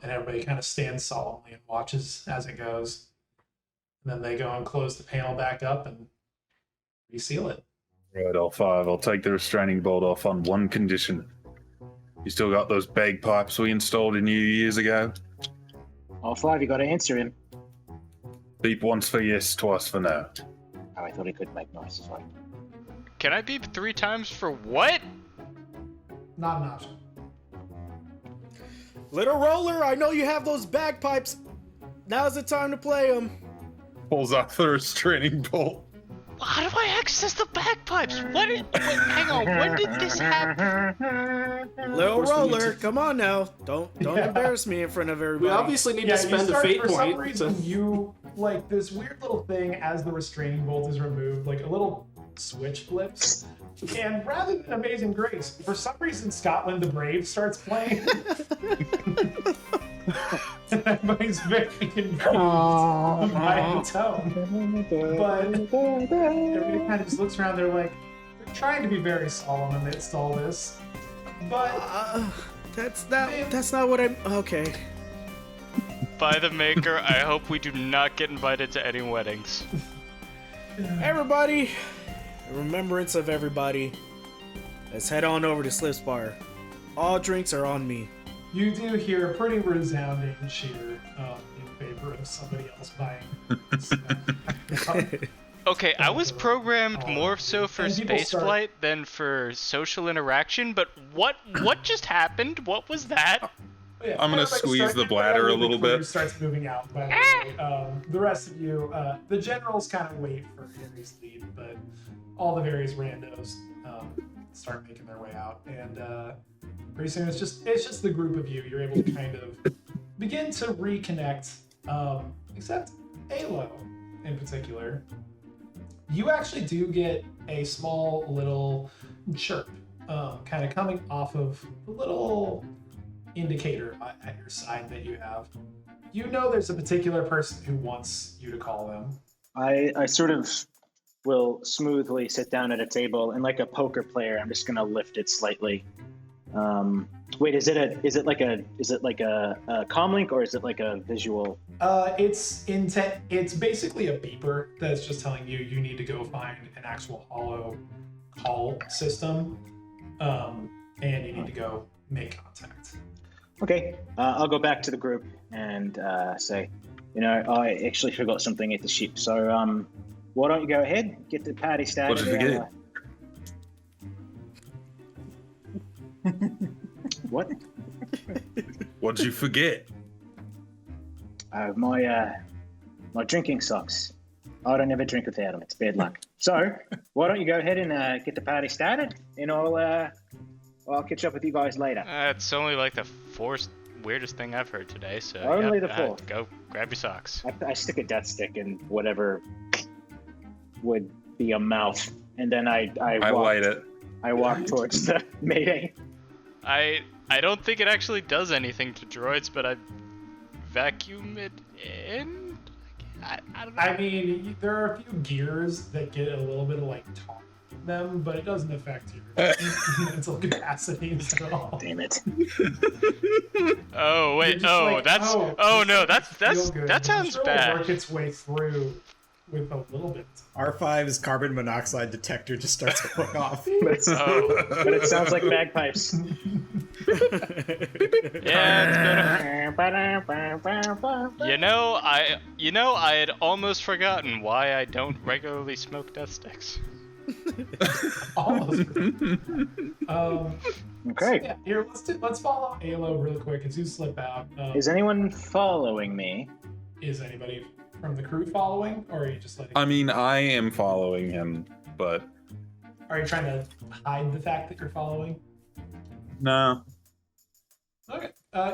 And everybody kind of stands solemnly and watches as it goes. And then they go and close the panel back up and reseal it. Right, L5, I'll take the restraining bolt off on one condition. You still got those bagpipes we installed in you years ago? All 5, you gotta answer him. Beep once for yes, twice for no. Oh, I thought he could make noises like. Can I beep 3 times for what? Not an option. Little Roller, I know you have those bagpipes. Now's the time to play them. Pulls off the restraining bolt. How do I access the bagpipes? Hang on, when did this happen? Little Roller, come on now. Don't embarrass me in front of everybody. We obviously need to spend a fate for point. some reason, you, like, this weird little thing as the restraining bolt is removed, like a little switch flips. And rather than Amazing Grace, for some reason Scotland the Brave starts playing. And everybody's very confused by the tone. But everybody kind of just looks around, they're like, they're trying to be very solemn amidst all this. But that's not what I'm... Okay. By the maker, I hope we do not get invited to any weddings. Everybody, in remembrance of everybody, let's head on over to Slip's Bar. All drinks are on me. You do hear a pretty resounding cheer in favor of somebody else buying. Okay, I was programmed more so for spaceflight than for social interaction, but what just happened? What was that? Yeah, I'm gonna squeeze the bladder a little bit. Starts moving out. By the way, the rest of you, the generals kind of wait for Henry's lead, but all the various randos start making their way out, and pretty soon it's just the group of you. You're able to kind of begin to reconnect, except Alo in particular. You actually do get a small little chirp, kind of coming off of the little indicator at your side that you have. You know there's a particular person who wants you to call them. I sort of will smoothly sit down at a table, and like a poker player, I'm just gonna lift it slightly. Wait, is it like a comlink, or is it like a visual? It's basically a beeper that's just telling you need to go find an actual hollow call system, and you need to go make contact. Okay, I'll go back to the group and say, I actually forgot something at the ship. So, why don't you go ahead, get the party started? What did you forget? What? What'd you forget? My drinking socks. I don't ever drink without them. It's bad luck. So, why don't you go ahead and get the party started, and I'll catch up with you guys later. It's only like the fourth weirdest thing I've heard today, so Only the fourth. Go grab your socks. I stick a death stick in whatever would be a mouth, and then I light it. I walk towards the Mayday. I don't think it actually does anything to droids, but I vacuum it in. I don't know. I mean, there are a few gears that get a little bit of like talk in them, but it doesn't affect your mental capacities at all. Damn it. Oh wait, no, that sounds really bad. Work its way through with a little bit. R5's carbon monoxide detector just starts going off. But it sounds like bagpipes. Yeah, it's better. I had almost forgotten why I don't regularly smoke death sticks. Almost. Okay. Yeah, here, let's follow Alo real quick as you slip out. Is anyone following me? Is anybody from the crew following, or are you just letting? I mean, I am following him, but Are you trying to hide the fact that you're following? no. Okay.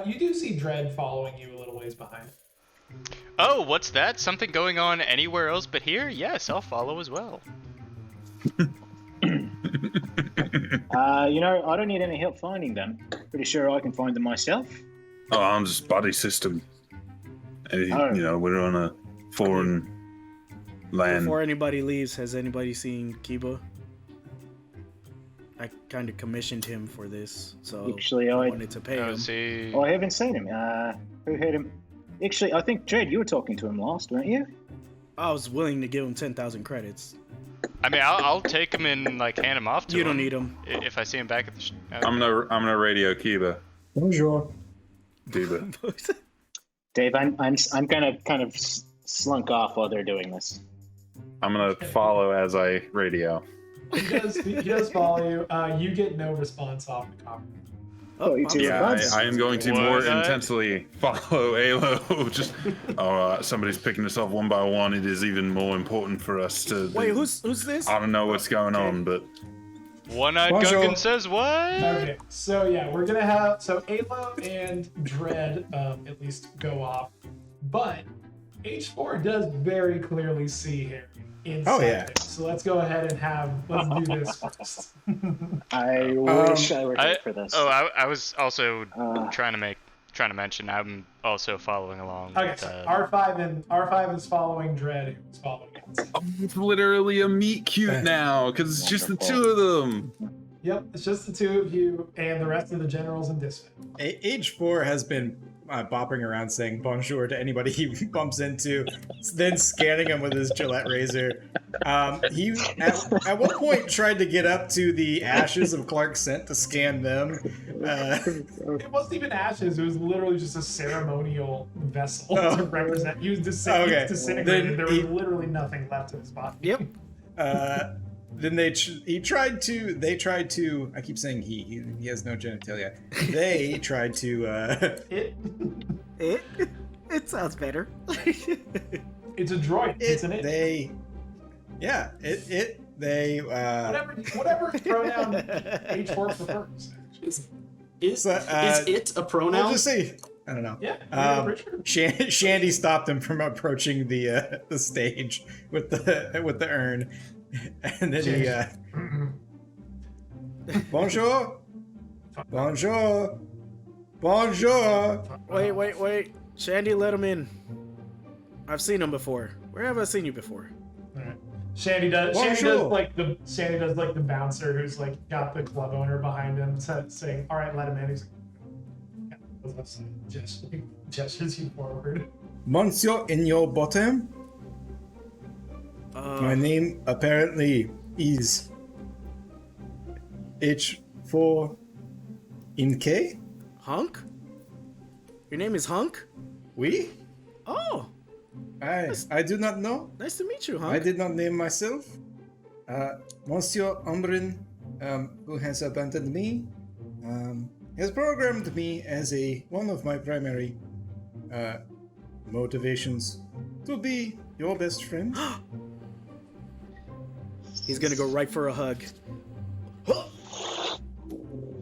You do see Dread following you a little ways behind. Oh, what's that? Something going on anywhere else but here? Yes, I'll follow as well. I don't need any help finding them. Pretty sure I can find them myself. Oh, I'm just buddy system. And, we're on a foreign land. Before anybody leaves, has anybody seen Kiba? I kind of commissioned him for this, so Actually, I I wanted to pay him. See. I haven't seen him. Who heard him? Actually, I think Dredd, you were talking to him last, weren't you? I was willing to give him 10,000 credits. I mean, I'll take him and hand him off to him. You don't need him. If I see him back at the. I'm gonna radio Kiba. Bonjour. Diva. Dave, I'm gonna kind of slunk off while they're doing this. I'm gonna follow as I radio. He does follow you. You get no response off the comment. Oh, you two Yeah, buds. I am going to What? more intensely follow Alo. Just somebody's picking us off one by one. It is even more important for us to. Wait, who's this? I don't know what's going on, but One-eyed Bonjour. Gungan says what? Okay, so yeah, we're gonna have Alo and Dread at least go off, but H4 does very clearly see Harry inside. Oh, yeah. him. So let's go ahead and let's do this first. I wish I were I- here for this. I was also Uh, trying to mention I'm also following along. Okay, with, so R5 is following Dread, who's following us. it's literally a meet cute now because it's just the two of them. Yep, it's just the two of you and the rest of the generals and Disfin. Age 4 has been bopping around saying bonjour to anybody he bumps into, then scanning him with his Gillette razor. He at one point tried to get up to the ashes of Clark's scent to scan them. It wasn't even ashes, it was literally just a ceremonial vessel Oh. to represent. He was Okay, disintegrated. then There was he- literally nothing left of his body. Yep. Then they tried to. I keep saying he has no genitalia. They tried to. It sounds better. It's a droid. It's an it. They. Yeah. They. Whatever pronoun H4 prefers. Is So, it a pronoun? I'll just say. I don't know. Yeah, Richard. Shandy stopped him from approaching the stage with the urn, and then he. Bonjour. Bonjour. Bonjour. Wait. Shandy, let him in. I've seen him before. Where have I seen you before? Alright. Shandy does Bonjour. like the bouncer who's like got the club owner behind him saying, "All right, let him in." He's like, gestures you forward. Monsieur in your bottom. My name apparently is H4 in K? Hunk? Your name is Hunk? We? Oh, I do not know. nice to meet you, Hunk. I did not name myself. Monsieur Umbrin, who has abandoned me, has programmed me as one of my primary motivations to be your best friend. He's gonna go right for a hug.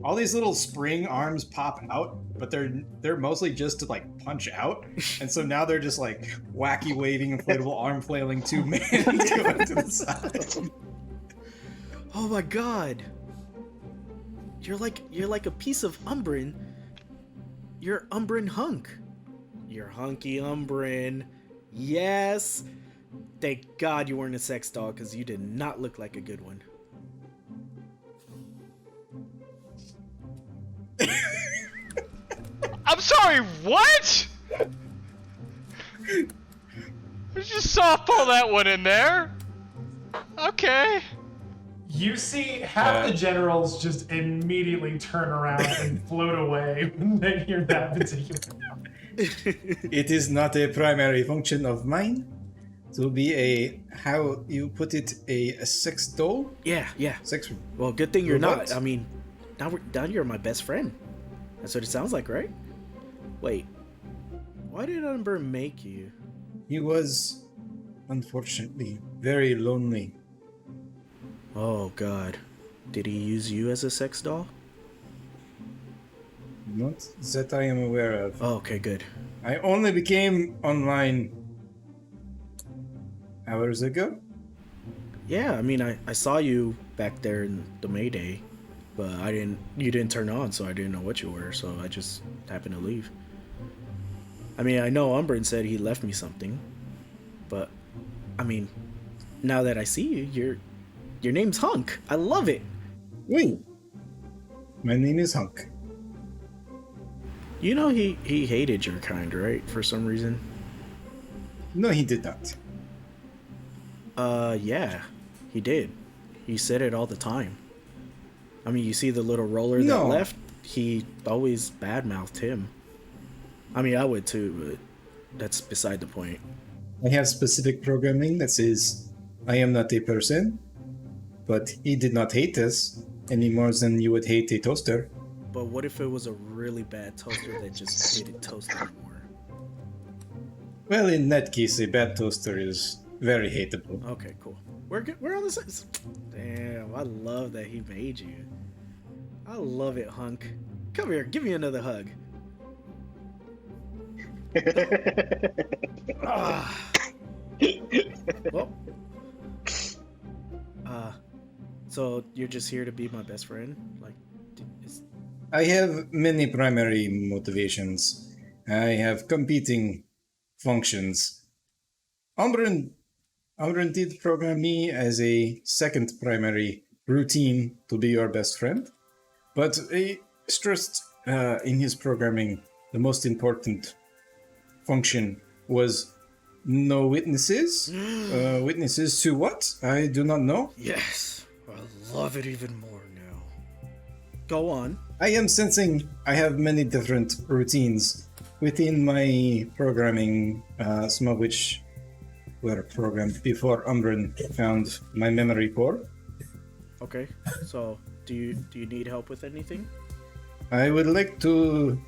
All these little spring arms pop out, but they're mostly just to like punch out, and so now they're just like wacky waving inflatable arm flailing two men going to the side. Oh my god. You're like a piece of Umbrin. You're Umbrin Hunk. You're hunky Umbrin. Yes. Thank God you weren't a sex doll, because you did not look like a good one. I'm sorry, what? Just softball that one in there. Okay. You see half the generals just immediately turn around and float away when they hear that particular. It is not a primary function of mine to be how you put it, a sex doll. Yeah. Sex. Well, good thing you're robot? not. I mean, now you're my best friend. That's what it sounds like, right? Wait. Why did Umber make you? He was, unfortunately, very lonely. Oh god. Did he use you as a sex doll? Not that I am aware of. Oh, okay, good. I only became online hours ago. Yeah, I mean, I saw you back there in the Mayday, but you didn't turn on, so I didn't know what you were, so I just happened to leave. I mean, I know Umbrin said he left me something, but, I mean, now that I see you, your name's Hunk. I love it. Wait. My name is Hunk. You know he hated your kind, right? For some reason. No, he did not. Yeah, he did. He said it all the time. I mean, you see the little roller that No. left? He always badmouthed him. I mean, I would too, but that's beside the point. I have specific programming that says I am not a person, but he did not hate us any more than you would hate a toaster. But what if it was a really bad toaster that just didn't toast anymore? Well, in that case, a bad toaster is very hateable. Okay, cool. We're good. We're on the same. Damn, I love that he made you. I love it, Hunk. Come here, give me another hug. Well, so you're just here to be my best friend? Like, I have many primary motivations. I have competing functions. Umbrin did program me as a second primary routine to be your best friend, but he stressed in his programming the most important function was no witnesses. Witnesses to what? I do not know. yes, I love it even more now. Go on. I am sensing I have many different routines within my programming, some of which were programmed before Umbrin found my memory core. Okay, so do you need help with anything? I would like to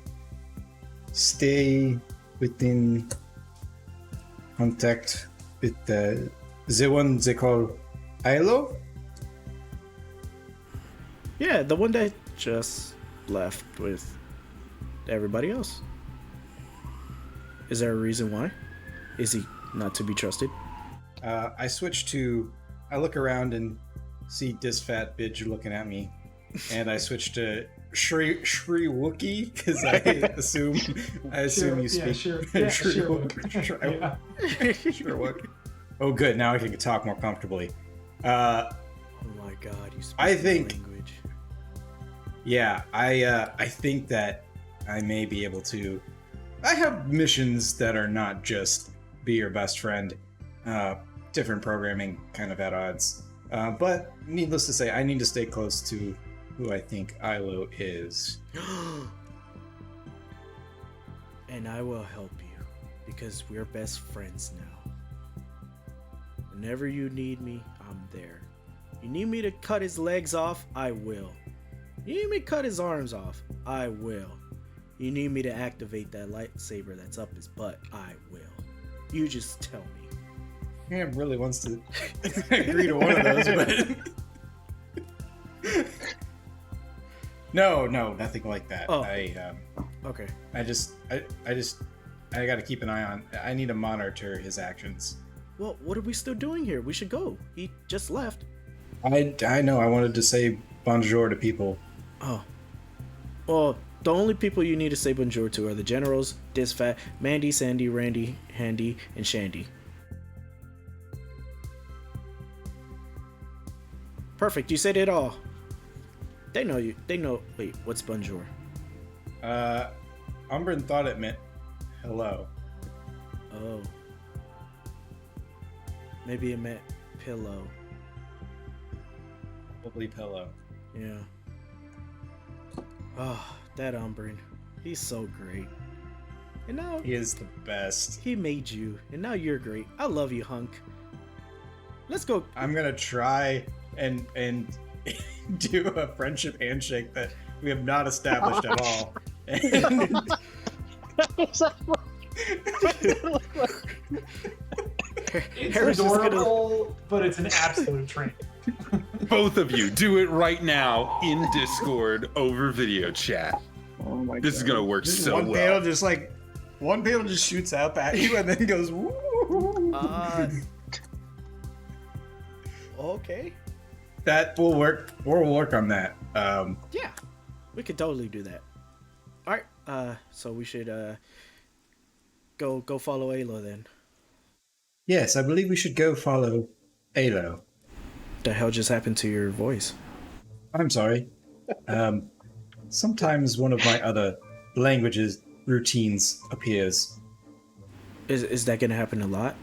stay within contact with the one they call Ilo. Yeah, the one that just left with everybody else. Is there a reason why? Is he not to be trusted? I switch to. I look around and see this fat bitch looking at me, and I switch to Shri Wookie because I assume you speak. Yeah, sure. Shri Sure. Wookie. Yeah. Sure, Wookie. Oh, good. Now I can talk more comfortably. Oh my god, you speak I my think- language. Yeah, I think that I may be able to. I have missions that are not just be your best friend. Different programming, kind of at odds. But needless to say, I need to stay close to who I think Ilo is. And I will help you, because we're best friends now. Whenever you need me, I'm there. You need me to cut his legs off? I will. You need me to cut his arms off? I will. You need me to activate that lightsaber that's up his butt? I will. You just tell me. Cam really wants to agree to one of those, but no, nothing like that. Oh. Okay. Okay. I gotta keep an eye on. I need to monitor his actions. Well, what are we still doing here? We should go. He just left. I know. I wanted to say bonjour to people. Oh. Well, the only people you need to say bonjour to are the generals, Disfat, Mandy, Sandy, Randy, Handy, and Shandy. Perfect. You said it all. They know you. They know. Wait, what's bonjour? Umbrin thought it meant hello. Oh. Maybe it meant pillow. Probably pillow. Yeah. Oh, that Umbrin. He's so great. And now He is the best. he made you, and now you're great. I love you, hunk. Let's go. I'm gonna try and do a friendship handshake that we have not established at all. And It's Harris is gonna- adorable, but it's an absolute train. Both of you, do it right now in Discord over video chat. Oh my This is gonna work just so one well. panel just shoots up at you and then goes woo. Okay. That will work. We'll work on that. Yeah, we could totally do that. All right. So we should go follow Ayla then. Yes, I believe we should go follow Alo. The hell just happened to your voice? I'm sorry. Sometimes one of my other languages routines appears. Is that gonna happen a lot?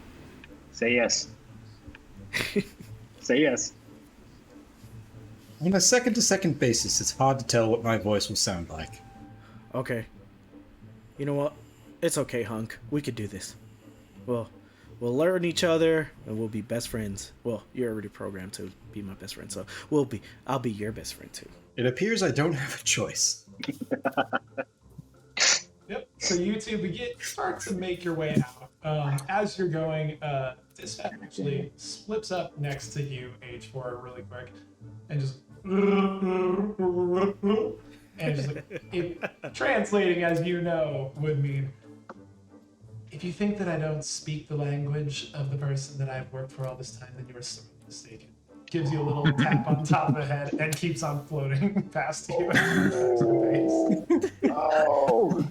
Say yes. Say yes. On a second-to-second basis, it's hard to tell what my voice will sound like. Okay. You know what? It's okay, hunk. We could do this. We'll learn each other, and we'll be best friends. Well, you're already programmed to be my best friend, so I'll be your best friend too. It appears I don't have a choice. Yep. So you two start to make your way out. As you're going, Dispatch actually slips up next to you, H4, really quick, and just translating, as you know, would mean, if you think that I don't speak the language of the person that I've worked for all this time, then you are so mistaken. Gives you a little tap on top of the head and keeps on floating past you. Oh.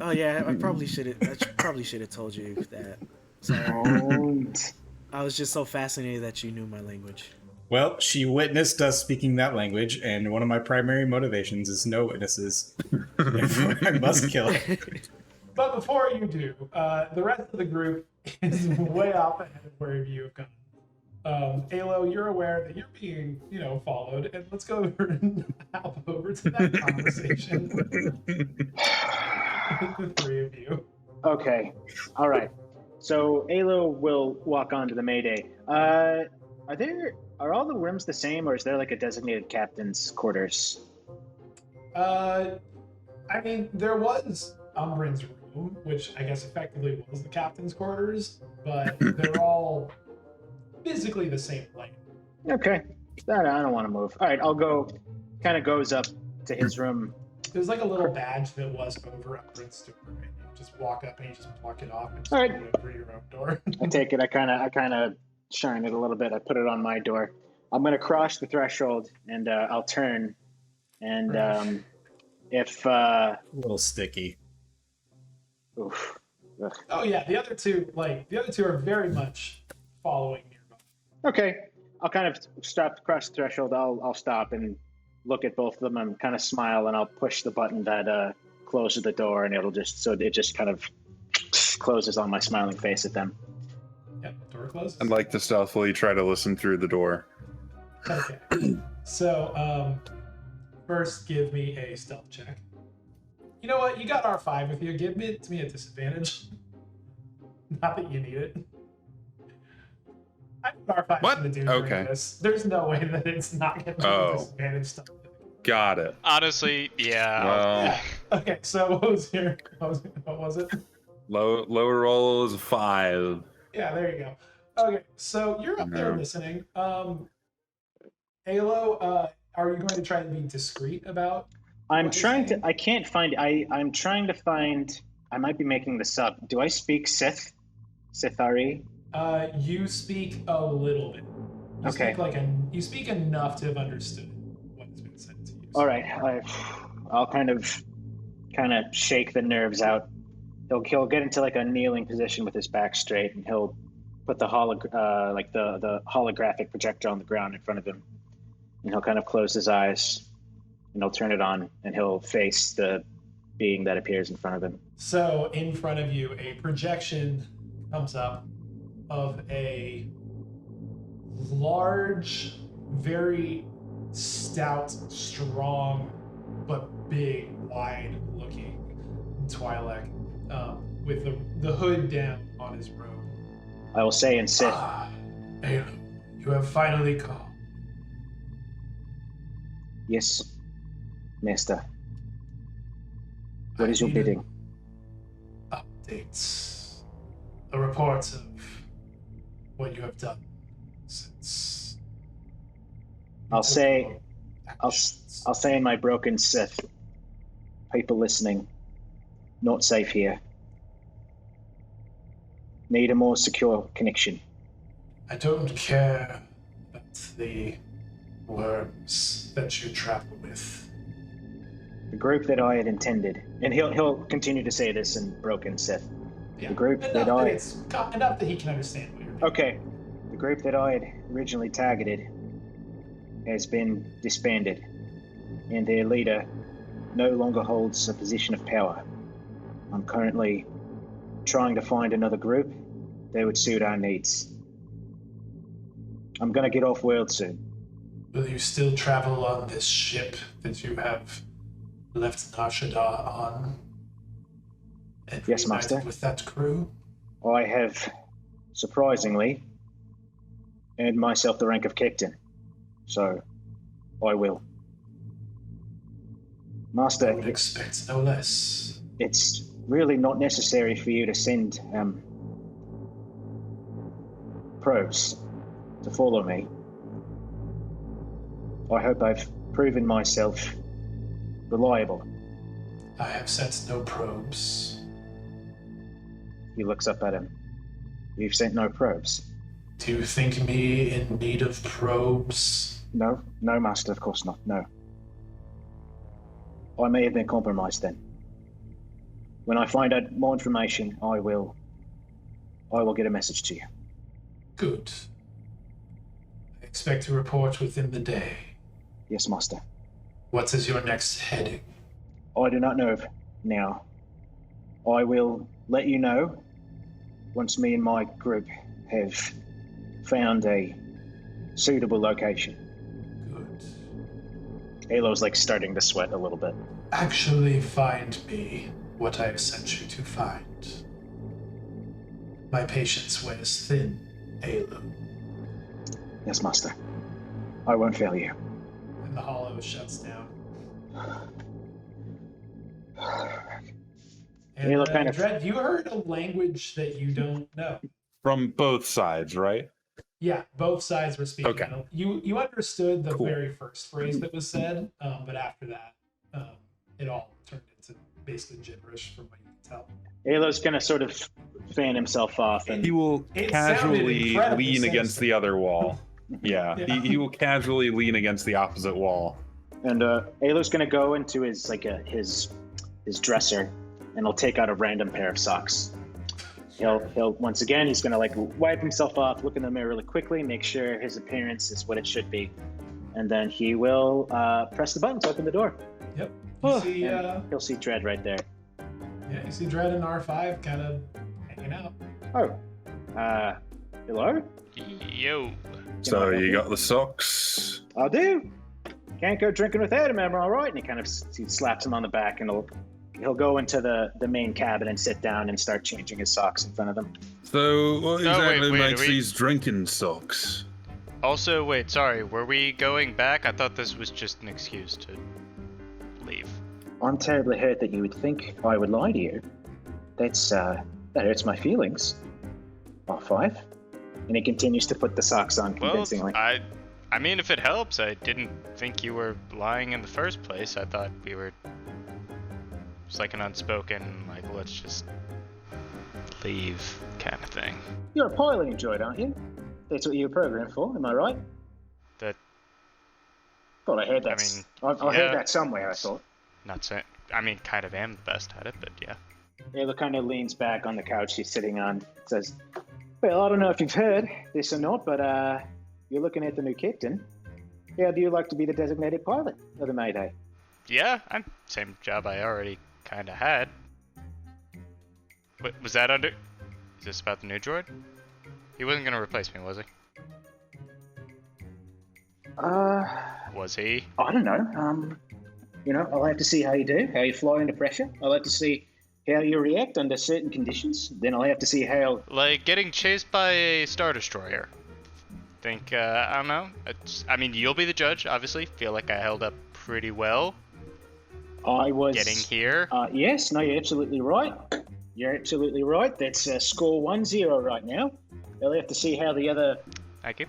Oh yeah, I probably should have told you that. Sorry. Don't. I was just so fascinated that you knew my language. Well, she witnessed us speaking that language, and one of my primary motivations is no witnesses. Therefore, I must kill it. But before you do, the rest of the group is way off ahead of where you have gone. Alo, you're aware that you're being, followed, and let's go over and hop over to that conversation with the three of you. Okay. All right. So Alo will walk on to the Mayday. Are all the rooms the same, or is there like a designated captain's quarters? I mean, there was Umbrin's room, which I guess effectively was the captain's quarters, but they're all physically the same layout. Okay. I don't want to move. All right, I'll go. Kind of goes up to his room. There's like a little badge that was over Umbrin's door, and you just walk up and you just walk it off and just All right. go over your own door. I take it. I kind of shine it a little bit. I put it on my door. I'm gonna cross the threshold and I'll turn. And Right. if A little sticky. oof. Ugh. Oh yeah, the other two are very much following nearby. Okay, I'll kind of stop across the threshold. I'll stop and look at both of them and kind of smile, and I'll push the button that closes the door, and it just kind of closes on my smiling face at them. Yep, door closes. I'd like to stealthily try to listen through the door. Okay. So, First, give me a stealth check. You know what? You got R5 with you. Give it to me at disadvantage. Not that you need it. I think R5's What? gonna do Okay. during this. There's no way that it's not gonna do Oh. disadvantage stuff. Got it. Honestly, yeah. Well, Yeah. Okay, so what was it? lower roll is a 5. Yeah, there you go. Okay, so you're up there No. listening. Alo, are you going to try to be discreet about? I'm what you're trying to. saying? I can't find. I'm trying to find. I might be making this up. Do I speak Sith? Sithari? You speak a little bit. You Okay. You speak enough to have understood what has been said to you. All right. I'll kind of shake the nerves out. He'll get into like a kneeling position with his back straight, and he'll put the the holographic projector on the ground in front of him, and he'll kind of close his eyes, and he'll turn it on, and he'll face the being that appears in front of him. So in front of you, a projection comes up of a large, very stout, strong, but big, wide-looking Twi'lek with the hood down on his robe. I will say in Sith, Alo, you have finally come. yes, Master. What is your I need bidding? Updates. A report of what you have done since. I'll say actions. I'll say in my broken Sith, people listening, not safe here. Need a more secure connection. I don't care about the worms that you travel with. The group that I had intended, and he'll continue to say this in broken Sith. Yeah. The group that enough I- it's enough that he can understand what you're doing. Okay, the group that I had originally targeted has been disbanded, and their leader no longer holds a position of power. I'm currently trying to find another group that would suit our needs. I'm gonna get off world soon. Will you still travel on this ship that you have left Nashadar on? And Yes, reunited Master. with that crew? I have, surprisingly, earned myself the rank of captain, so I will. I Master, would expect no less. it's really not necessary for you to send probes to follow me. I hope I've proven myself reliable. I have sent no probes. He looks up at him. You've sent no probes? Do you think me in need of probes? No, Master, of course not, no. I may have been compromised then. When I find out more information, I will get a message to you. Good. I expect to report within the day. Yes, Master. What is your next heading? I do not know now. I will let you know once me and my group have found a suitable location. Good. Alo's like starting to sweat a little bit. Actually find me what I have sent you to find. My patience wears thin, Alo. Yes, Master. I won't fail you. And the hollow shuts down. And Alo kind of- Dredd, you heard a language that you don't know. From both sides, right? Yeah, both sides were speaking. Okay. You understood the Cool. very first phrase that was said, but after that, it all turned into basically gibberish from what you can tell. Alo's gonna sort of fan himself off and He will It sounded casually incredibly lean against sinister. the other wall. Yeah, Yeah. He will casually lean against the opposite wall. And Alo's gonna go into his his dresser, and he'll take out a random pair of socks. He'll once again he's gonna like wipe himself off, look in the mirror really quickly, make sure his appearance is what it should be, and then he will press the button to open the door. Yep. You see, And he'll see Dredd right there. yeah, you see Dredd and R5 kind of hanging out. Oh, hello? Yo. So you got the socks. I do. Can't go drinking without him, am I right? And he slaps him on the back, and he'll go into the main cabin and sit down and start changing his socks in front of them. So, what exactly wait, makes these drinking socks? Also, wait, sorry, were we going back? I thought this was just an excuse to leave. I'm terribly hurt that you would think I would lie to you. That hurts my feelings. R5. And he continues to put the socks on convincingly. Well, I mean, if it helps, I didn't think you were lying in the first place. I thought we were just like an unspoken, like, let's just leave kind of thing. You're a piloting droid, aren't you? That's what you were programmed for, am I right? That. Thought I heard that. I heard that somewhere, I thought. Not saying. I mean, kind of am the best at it, but yeah. Ayla kind of leans back on the couch she's sitting on, says, well, I don't know if you've heard this or not, but you're looking at the new captain. How do you like to be the designated pilot of the Mayday? Yeah, same job I already kind of had. Wait, was that under... Is this about the new droid? He wasn't going to replace me, was he? Was he? I don't know. I'll have to see how you do, how you fly under pressure. I'll have to see how you react under certain conditions. Then I'll have to see how... Like getting chased by a Star Destroyer. I don't know. I mean, you'll be the judge, obviously. Feel like I held up pretty well. I was... Getting here. Yes, no, you're absolutely right. You're absolutely right. That's score 1-0 right now. They'll have to see how the other... Thank you.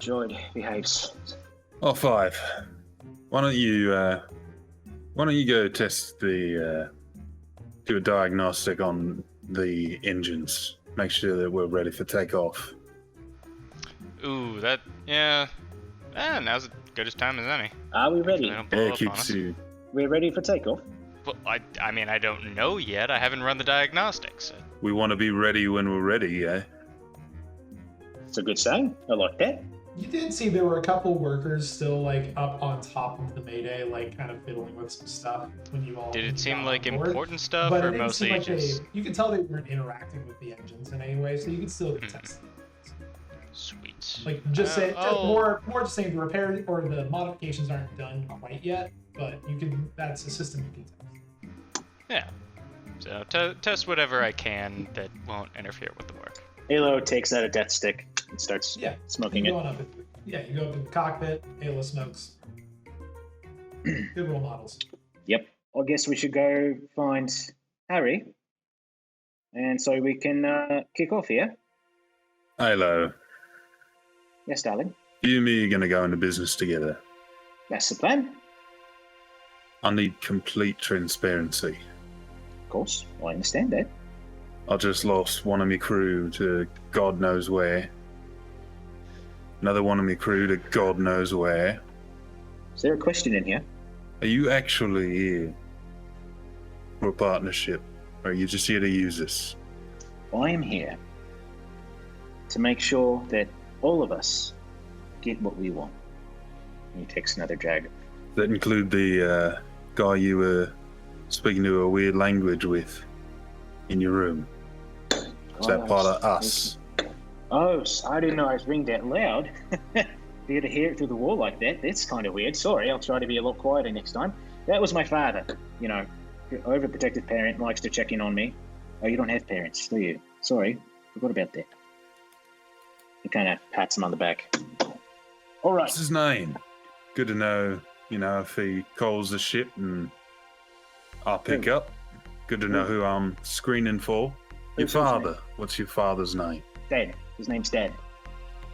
Droid behaves. R5. Why don't you go test do a diagnostic on the engines. Make sure that we're ready for takeoff. Ooh, yeah. Now's as good a time as any. Are we ready? It keeps you... We're ready for takeoff? Well, I mean, I don't know yet. I haven't run the diagnostics. We want to be ready when we're ready, yeah? It's a good saying. I like that. You did see there were a couple workers still like up on top of the Mayday, like kind of fiddling with some stuff when you all. Did it seem like on board. important stuff, But or it didn't mostly seem like just? you could tell they weren't interacting with the engines in any way, so you could still get tested. Sweet. Like just more just saying the repair or the modifications aren't done quite yet, but you can. That's a system you can test. Yeah. So test whatever I can that won't interfere with the work. Halo takes out a death stick and starts smoking it. You go up to the cockpit. Halo smokes. Good role models. Yep. I guess we should go find Harry, and so we can kick off here. Halo. Yes, darling. You and me are going to go into business together. That's the plan. I need complete transparency. Of course, I understand that. I just lost one of my crew to God knows where. Another one of my crew to God knows where. Is there a question in here? Are you actually here for a partnership? Or are you just here to use us? I am here to make sure that all of us get what we want. And he takes another drag. That include the guy you were speaking to a weird language with in your room. Is that part of us? Oh, I didn't know I was being that loud. For you to hear it through the wall like that, that's kind of weird. Sorry, I'll try to be a lot quieter next time. That was my father. Overprotective parent, likes to check in on me. Oh, you don't have parents, do you? Sorry, forgot about that. He kind of pats him on the back. All right. What's his name? Good to know, if he calls the ship and I'll pick up. Good to know who I'm screening for. Your father. What's your father's name? Dad. His name's Dad.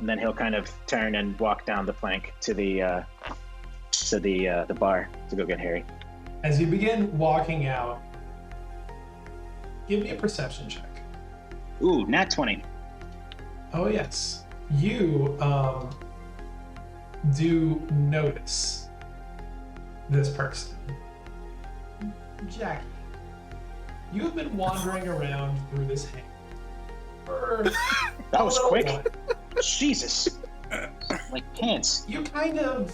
And then he'll kind of turn and walk down the plank to the bar to go get Harry. As you begin walking out, give me a perception check. Ooh, nat 20. Oh yes, you do notice this person, Jackie. You have been wandering around through this hangar for that was quick. While. Jesus, like pants. You kind of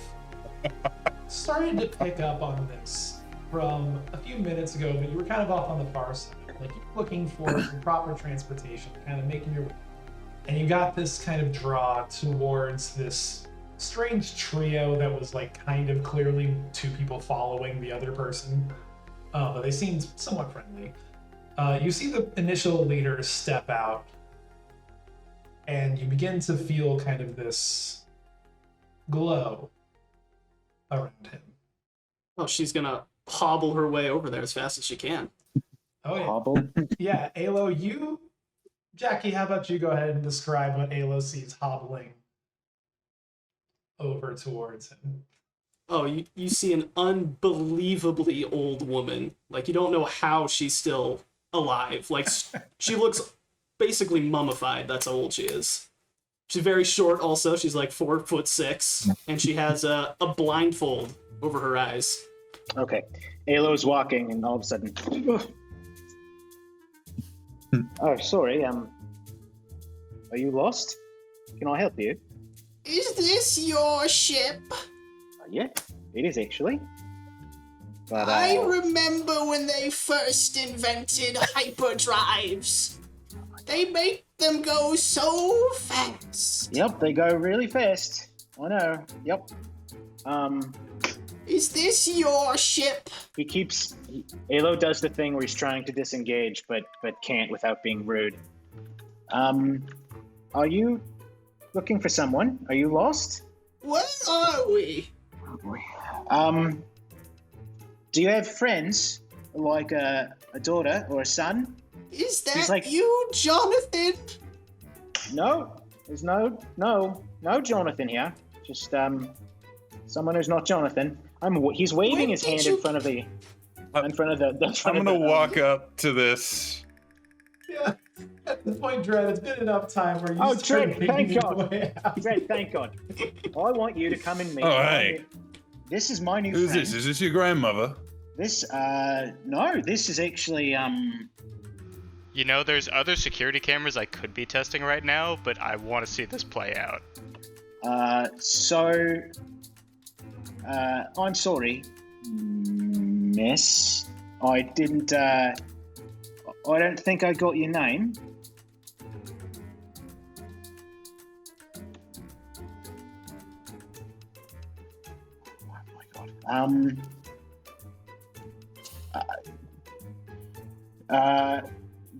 started to pick up on this from a few minutes ago, but you were kind of off on the far side. Like you're looking for some proper transportation, kind of making your way. And you got this kind of draw towards this strange trio that was like kind of clearly two people following the other person, but they seemed somewhat friendly. You see the initial leader step out, and you begin to feel kind of this glow around him. Oh, she's gonna hobble her way over there as fast as she can. Oh yeah. Hobble. Yeah, Alo, Jackie, how about you go ahead and describe what Alo sees hobbling over towards him? Oh, you see an unbelievably old woman. Like, you don't know how she's still alive. Like, she looks basically mummified. That's how old she is. She's very short also. She's like 4'6", and she has a blindfold over her eyes. Okay. Alo's walking, and all of a sudden... Oh, sorry, are you lost? Can I help you? Is this your ship? Yeah, it is actually. But, I remember when they first invented hyperdrives. They make them go so fast. Yep, they go really fast. I know. Yep. Is this your ship? Alo does the thing where he's trying to disengage, but can't without being rude. Are you looking for someone? Are you lost? Where are we? Oh boy. Do you have friends? Like a daughter or a son? Is that you, Jonathan? No, there's no Jonathan here. Just someone who's not Jonathan. He's waving his hand in front of the. I'm gonna walk up to this. Yeah. At this point, Dredd, it's been enough time where you Dredd, thank God. Dredd, thank God. I want you to come and meet me. Oh, hey. This is my new Who's friend. this? Is this your grandmother? This, no, this is actually, You know, there's other security cameras I could be testing right now, but I want to see this play out. I'm sorry, miss. I didn't, I don't think I got your name. Oh my God.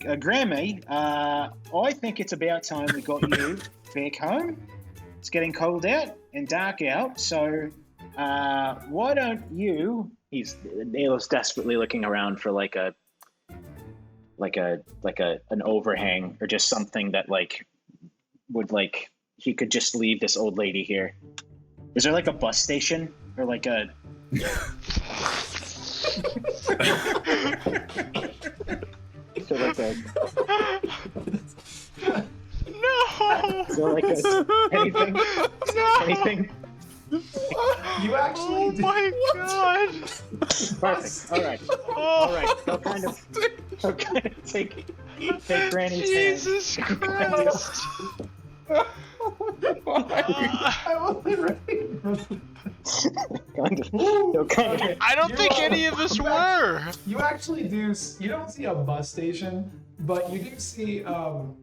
Grammy, I think it's about time we got you back home. It's getting cold out and dark out, so why don't you? Alo's desperately looking around for an overhang or just something that he could just leave this old lady here. Is there like a bus station or like a? So like a No! So like anything? No! Anything? You actually. Oh my God! Perfect. All right. All right. They'll kind of take Granny's Jesus hand. Christ! I wasn't ready. I don't think any of us were. You actually do. You don't see a bus station, but you do see the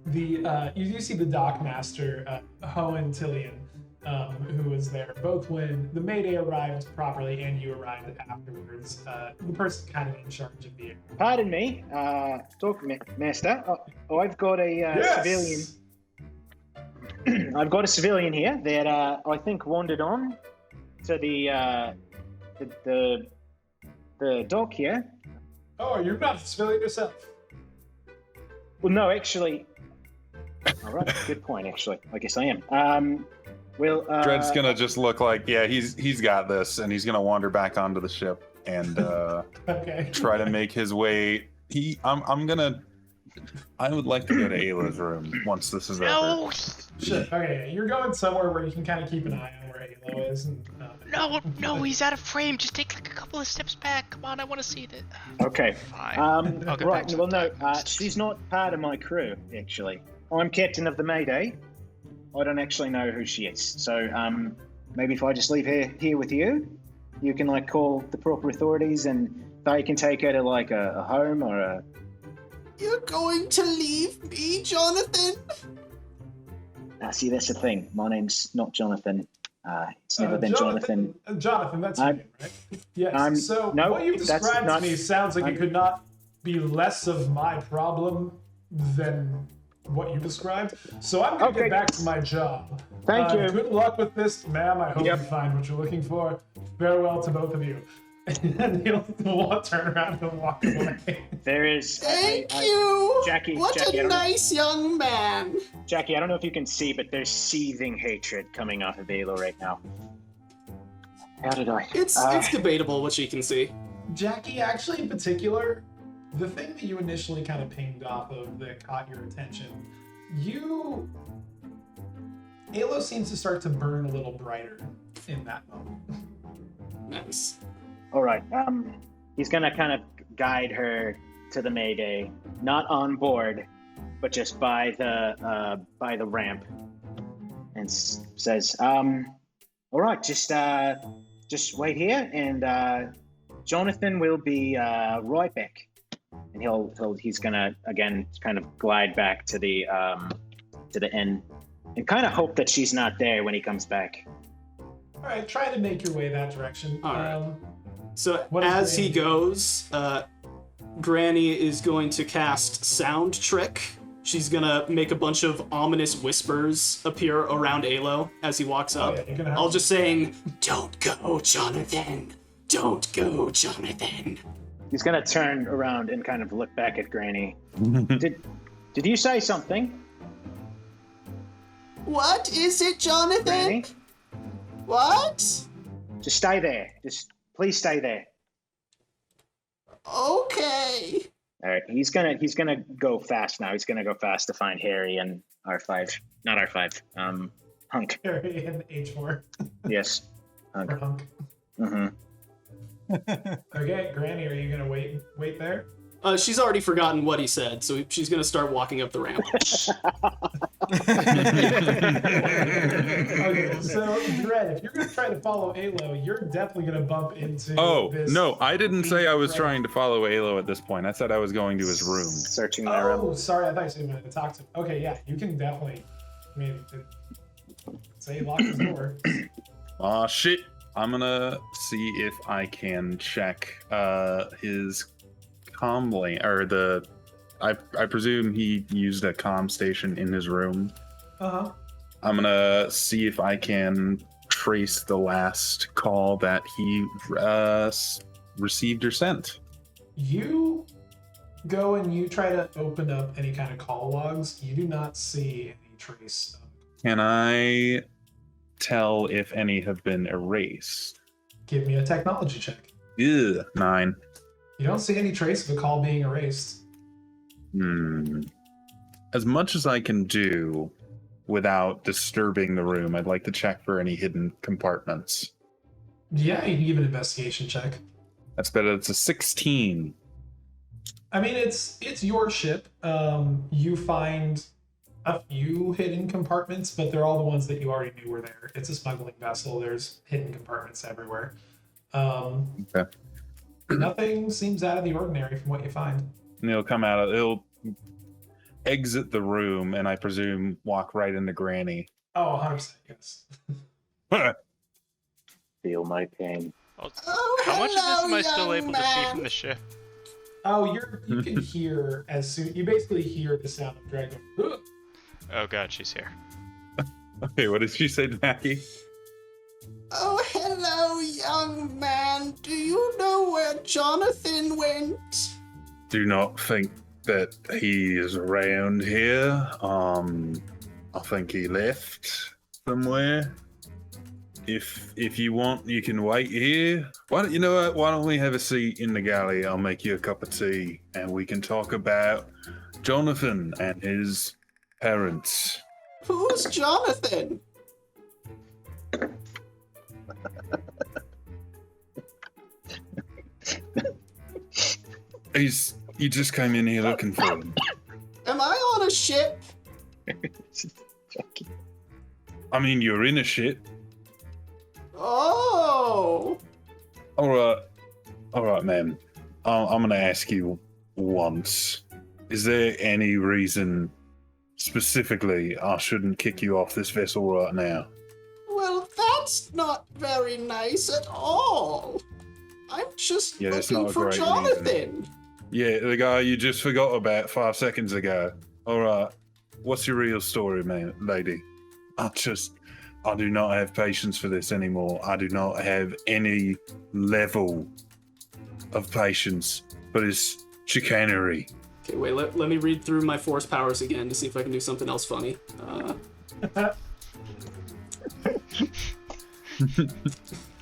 dockmaster Hohen Tillian, who was there both when the Mayday arrived properly and you arrived afterwards. The person kind of in charge of the. Pardon me, Master. I've got a civilian. I've got a civilian here that I think wandered on to the dock here. Oh, you're not a civilian yourself. Well, no, actually. All right, good point. Actually, I guess I am. Dredd's gonna just look like, yeah, he's got this, and he's gonna wander back onto the ship and Okay. try to make his way. I would like to go to Ayla's room once this is over. No! Sure. Okay, you're going somewhere where you can kind of keep an eye on where Halo is. And, No, he's out of frame. Just take like a couple of steps back. Come on, I want to see that. Okay. Fine. I'll get back Right. to Well, it. no, she's not part of my crew. Actually, I'm captain of the Mayday. I don't actually know who she is. So, maybe if I just leave her here with you, you can like call the proper authorities and they can take her to like a home or a. You're going to leave me, Jonathan? See, that's the thing. My name's not Jonathan. It's never been Jonathan. Jonathan, that's your name, right? Yes. So no, what you've that's described not- to me sounds like it could not be less of my problem than what you described. So I'm going to get back to my job. Thank you. Good luck with this, ma'am. I hope Yep. you find what you're looking for. Farewell to both of you. And he'll turn around and walk away. There is. Thank you. Jackie, What Jackie, I a don't know- nice young man. Jackie, I don't know if you can see, but there's seething hatred coming off of Alo right now. How did I? It's debatable what she can see. Jackie, actually, in particular, the thing that you initially kind of pinged off of that caught your attention, Alo seems to start to burn a little brighter in that moment. Nice. All right. He's gonna kind of guide her to the Mayday, not on board, but just by the ramp, and says, "All right, just wait here, and Jonathan will be right back." And he's gonna again kind of glide back to the inn, and kind of hope that she's not there when he comes back. All right, try to make your way that direction. All right. So what is as he Granny? goes, Granny is going to cast Sound Trick. She's gonna make a bunch of ominous whispers appear around Alo as he walks up. yeah, you're gonna have All to- just saying, "Don't go, Jonathan. Don't go, Jonathan." He's gonna turn around and kind of look back at Granny. Did you say something, What is it, Jonathan? Granny? What? Just stay there. Just please stay there. Okay. All right. He's gonna go fast now. He's gonna go fast to find Harry and R5. Not R5. Hunk. Harry and H4 Yes. or Hunk. Hunk. Mm-hmm. Okay, Granny, are you gonna wait there? She's already forgotten what he said, so she's gonna start walking up the ramp. Okay, so Dredd, if you're gonna try to follow Alo, you're definitely gonna bump into Oh, this. no, I didn't say I was Right. trying to follow Alo at this point. I said I was going to his room. Searching my room. Oh, sorry, I thought you said you wanted to talk to him. Okay, yeah, you can definitely. I mean, say lock his door. Aw, shit. I'm gonna see if I can check his comm lane, or I presume he used a comm station in his room. Uh-huh. I'm gonna see if I can trace the last call that he received or sent. You go and you try to open up any kind of call logs. You do not see any trace of. Can I tell if any have been erased? Give me a technology check. Ugh, 9. You don't see any trace of a call being erased. As much as I can do without disturbing the room, I'd like to check for any hidden compartments. Yeah, you can give an investigation check. That's better. It's a 16. I mean, it's your ship. You find a few hidden compartments, but they're all the ones that you already knew were there. It's a smuggling vessel. There's hidden compartments everywhere. Okay. Nothing seems out of the ordinary from what you find. And he'll exit the room, and I presume walk right into Granny. Oh, 100%, yes. Feel my pain. Oh, How much of this am I still hello, able young to see man. from the ship? Oh, you can hear you basically hear the sound of Dragon. Ugh. Oh god, she's here. Okay, what did she say to Mackie? Oh, hello, young man. Do you know where Jonathan went? Do not think that he is around here. I think he left somewhere. If you want, you can wait here. Why don't we have a seat in the galley? I'll make you a cup of tea, and we can talk about Jonathan and his parents. Who's Jonathan? You just came in here looking for him. Am I on a ship? I mean, you're in a ship. Oh. All right, man. I'm gonna ask you once. Is there any reason specifically, I shouldn't kick you off this vessel right now. Well, that's not very nice at all. I'm just that's looking not a for great Jonathan. Yeah, the guy you just forgot about 5 seconds ago. All right, what's your real story, man, lady? I do not have patience for this anymore. I do not have any level of patience for this chicanery. Okay, wait, let me read through my force powers again to see if I can do something else funny.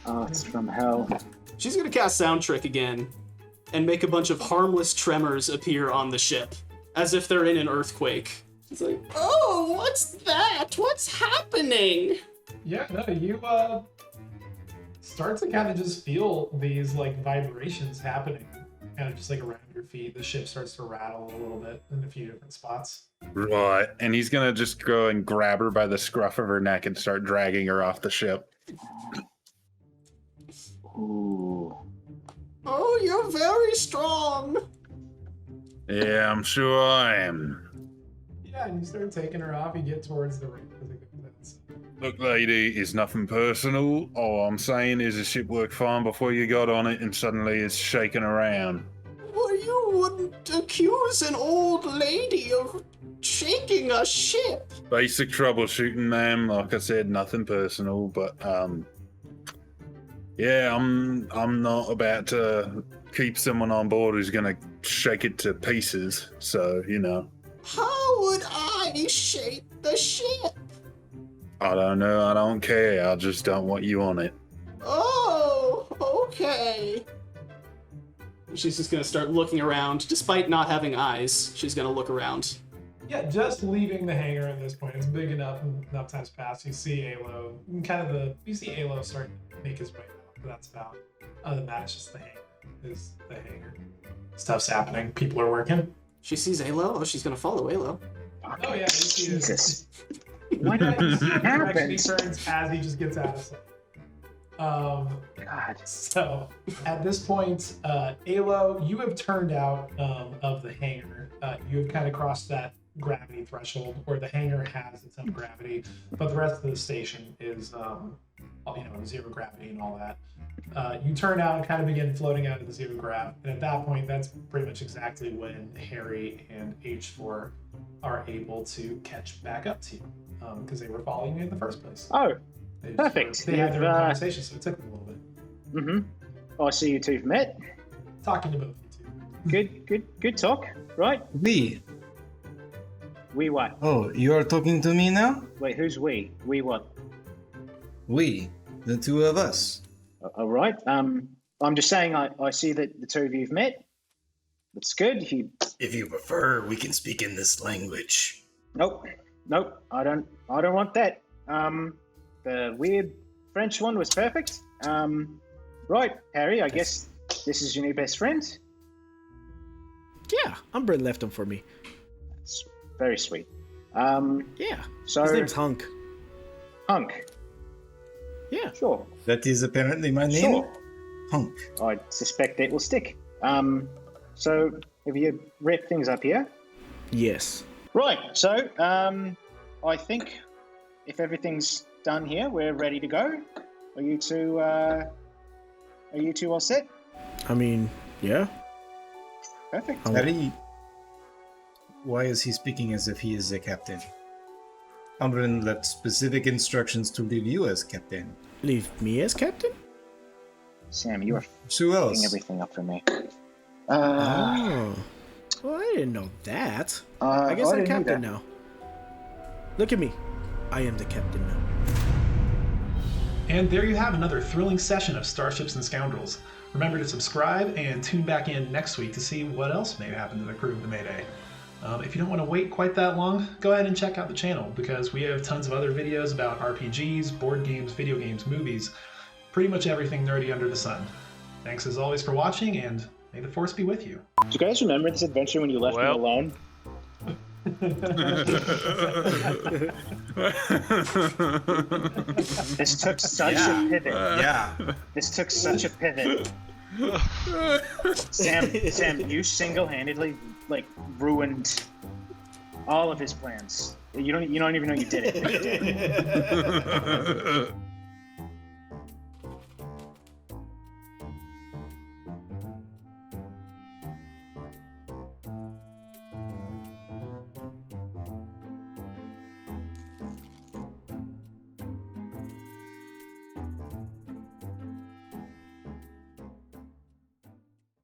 Oh, it's from hell. She's gonna cast Sound Trick again and make a bunch of harmless tremors appear on the ship, as if they're in an earthquake. It's like, Oh, what's that? What's happening? Yeah, no, you start to kind of just feel these like vibrations happening, kind of just like around your feet. The ship starts to rattle a little bit in a few different spots. Right, and he's gonna just go and grab her by the scruff of her neck and start dragging her off the ship. Ooh. Oh, you're very strong. Yeah, I'm sure I am. Yeah, and you start taking her off. You get towards the ring. Look, lady, it's nothing personal. All I'm saying is the ship worked fine before you got on it, and suddenly it's shaking around. Well, you wouldn't accuse an old lady of shaking a ship. Basic troubleshooting, ma'am. Like I said, nothing personal, but yeah, I'm not about to keep someone on board who's gonna shake it to pieces. So How would I shake the ship? I don't know. I don't care. I just don't want you on it. Oh, okay. she's just gonna start looking around. Despite not having eyes, she's gonna look around. Yeah, just leaving the hangar at this point. It's big enough, and enough time's passed. You see Alo, you see Alo start to make his way out. But that's about. Other than that, it's just the hangar. Stuff's happening. People are working. She sees Alo. Oh, she's gonna follow Alo. Oh yeah, you see Jesus. What direction he happened? turns as he just gets out of sight. God. So at this point, Alo, you have turned out of the hangar. You have kind of crossed that gravity threshold, where the hangar has its own gravity, but the rest of the station is, zero gravity and all that. You turn out and kind of begin floating out of the zero grav, and at that point, that's pretty much exactly when Harry and H4 are able to catch back up to you, because they were following you in the first place. Oh, They perfect. They had their own You've, conversation, so it took them a little bit. Mm-hmm. I see you two have met. Talking to both of you two. Good talk, right? We. We what? Oh, you are talking to me now? Wait, who's we? We what? We. The two of us. All right. I'm just saying. I see that the two of you've met. That's good. If you prefer, we can speak in this language. Nope. I don't want that. The weird French one was perfect. Right, Harry. I guess this is your new best friend. Yeah, Umbra left him for me. That's very sweet. Yeah. So His name's Hunk. Hunk. Yeah. Sure. That is apparently my name. Sure. Hunk. I suspect that will stick. So have you wrapped things up here? Yes. Right. So I think if everything's done here, we're ready to go. Are you two all set? I mean, yeah. Perfect. Harry, why is he speaking as if he is a captain? Umbrin left specific instructions to leave you as captain. Leave me as captain? Sam, you are Who else? fucking everything up for me. Oh. Well, I didn't know that. I guess I'm didn't captain either. now. Look at me. I am the captain now. And there you have another thrilling session of Starships and Scoundrels. Remember to subscribe and tune back in next week to see what else may happen to the crew of the Mayday. If you don't want to wait quite that long, go ahead and check out the channel, because we have tons of other videos about RPGs, board games, video games, movies, pretty much everything nerdy under the sun. Thanks as always for watching, and may the Force be with you. Do you guys remember this adventure when you left me alone? This took such a pivot. Yeah. This took such a pivot. Sam, you single-handedly ruined All of his plans. You don't even know you did it. But you did.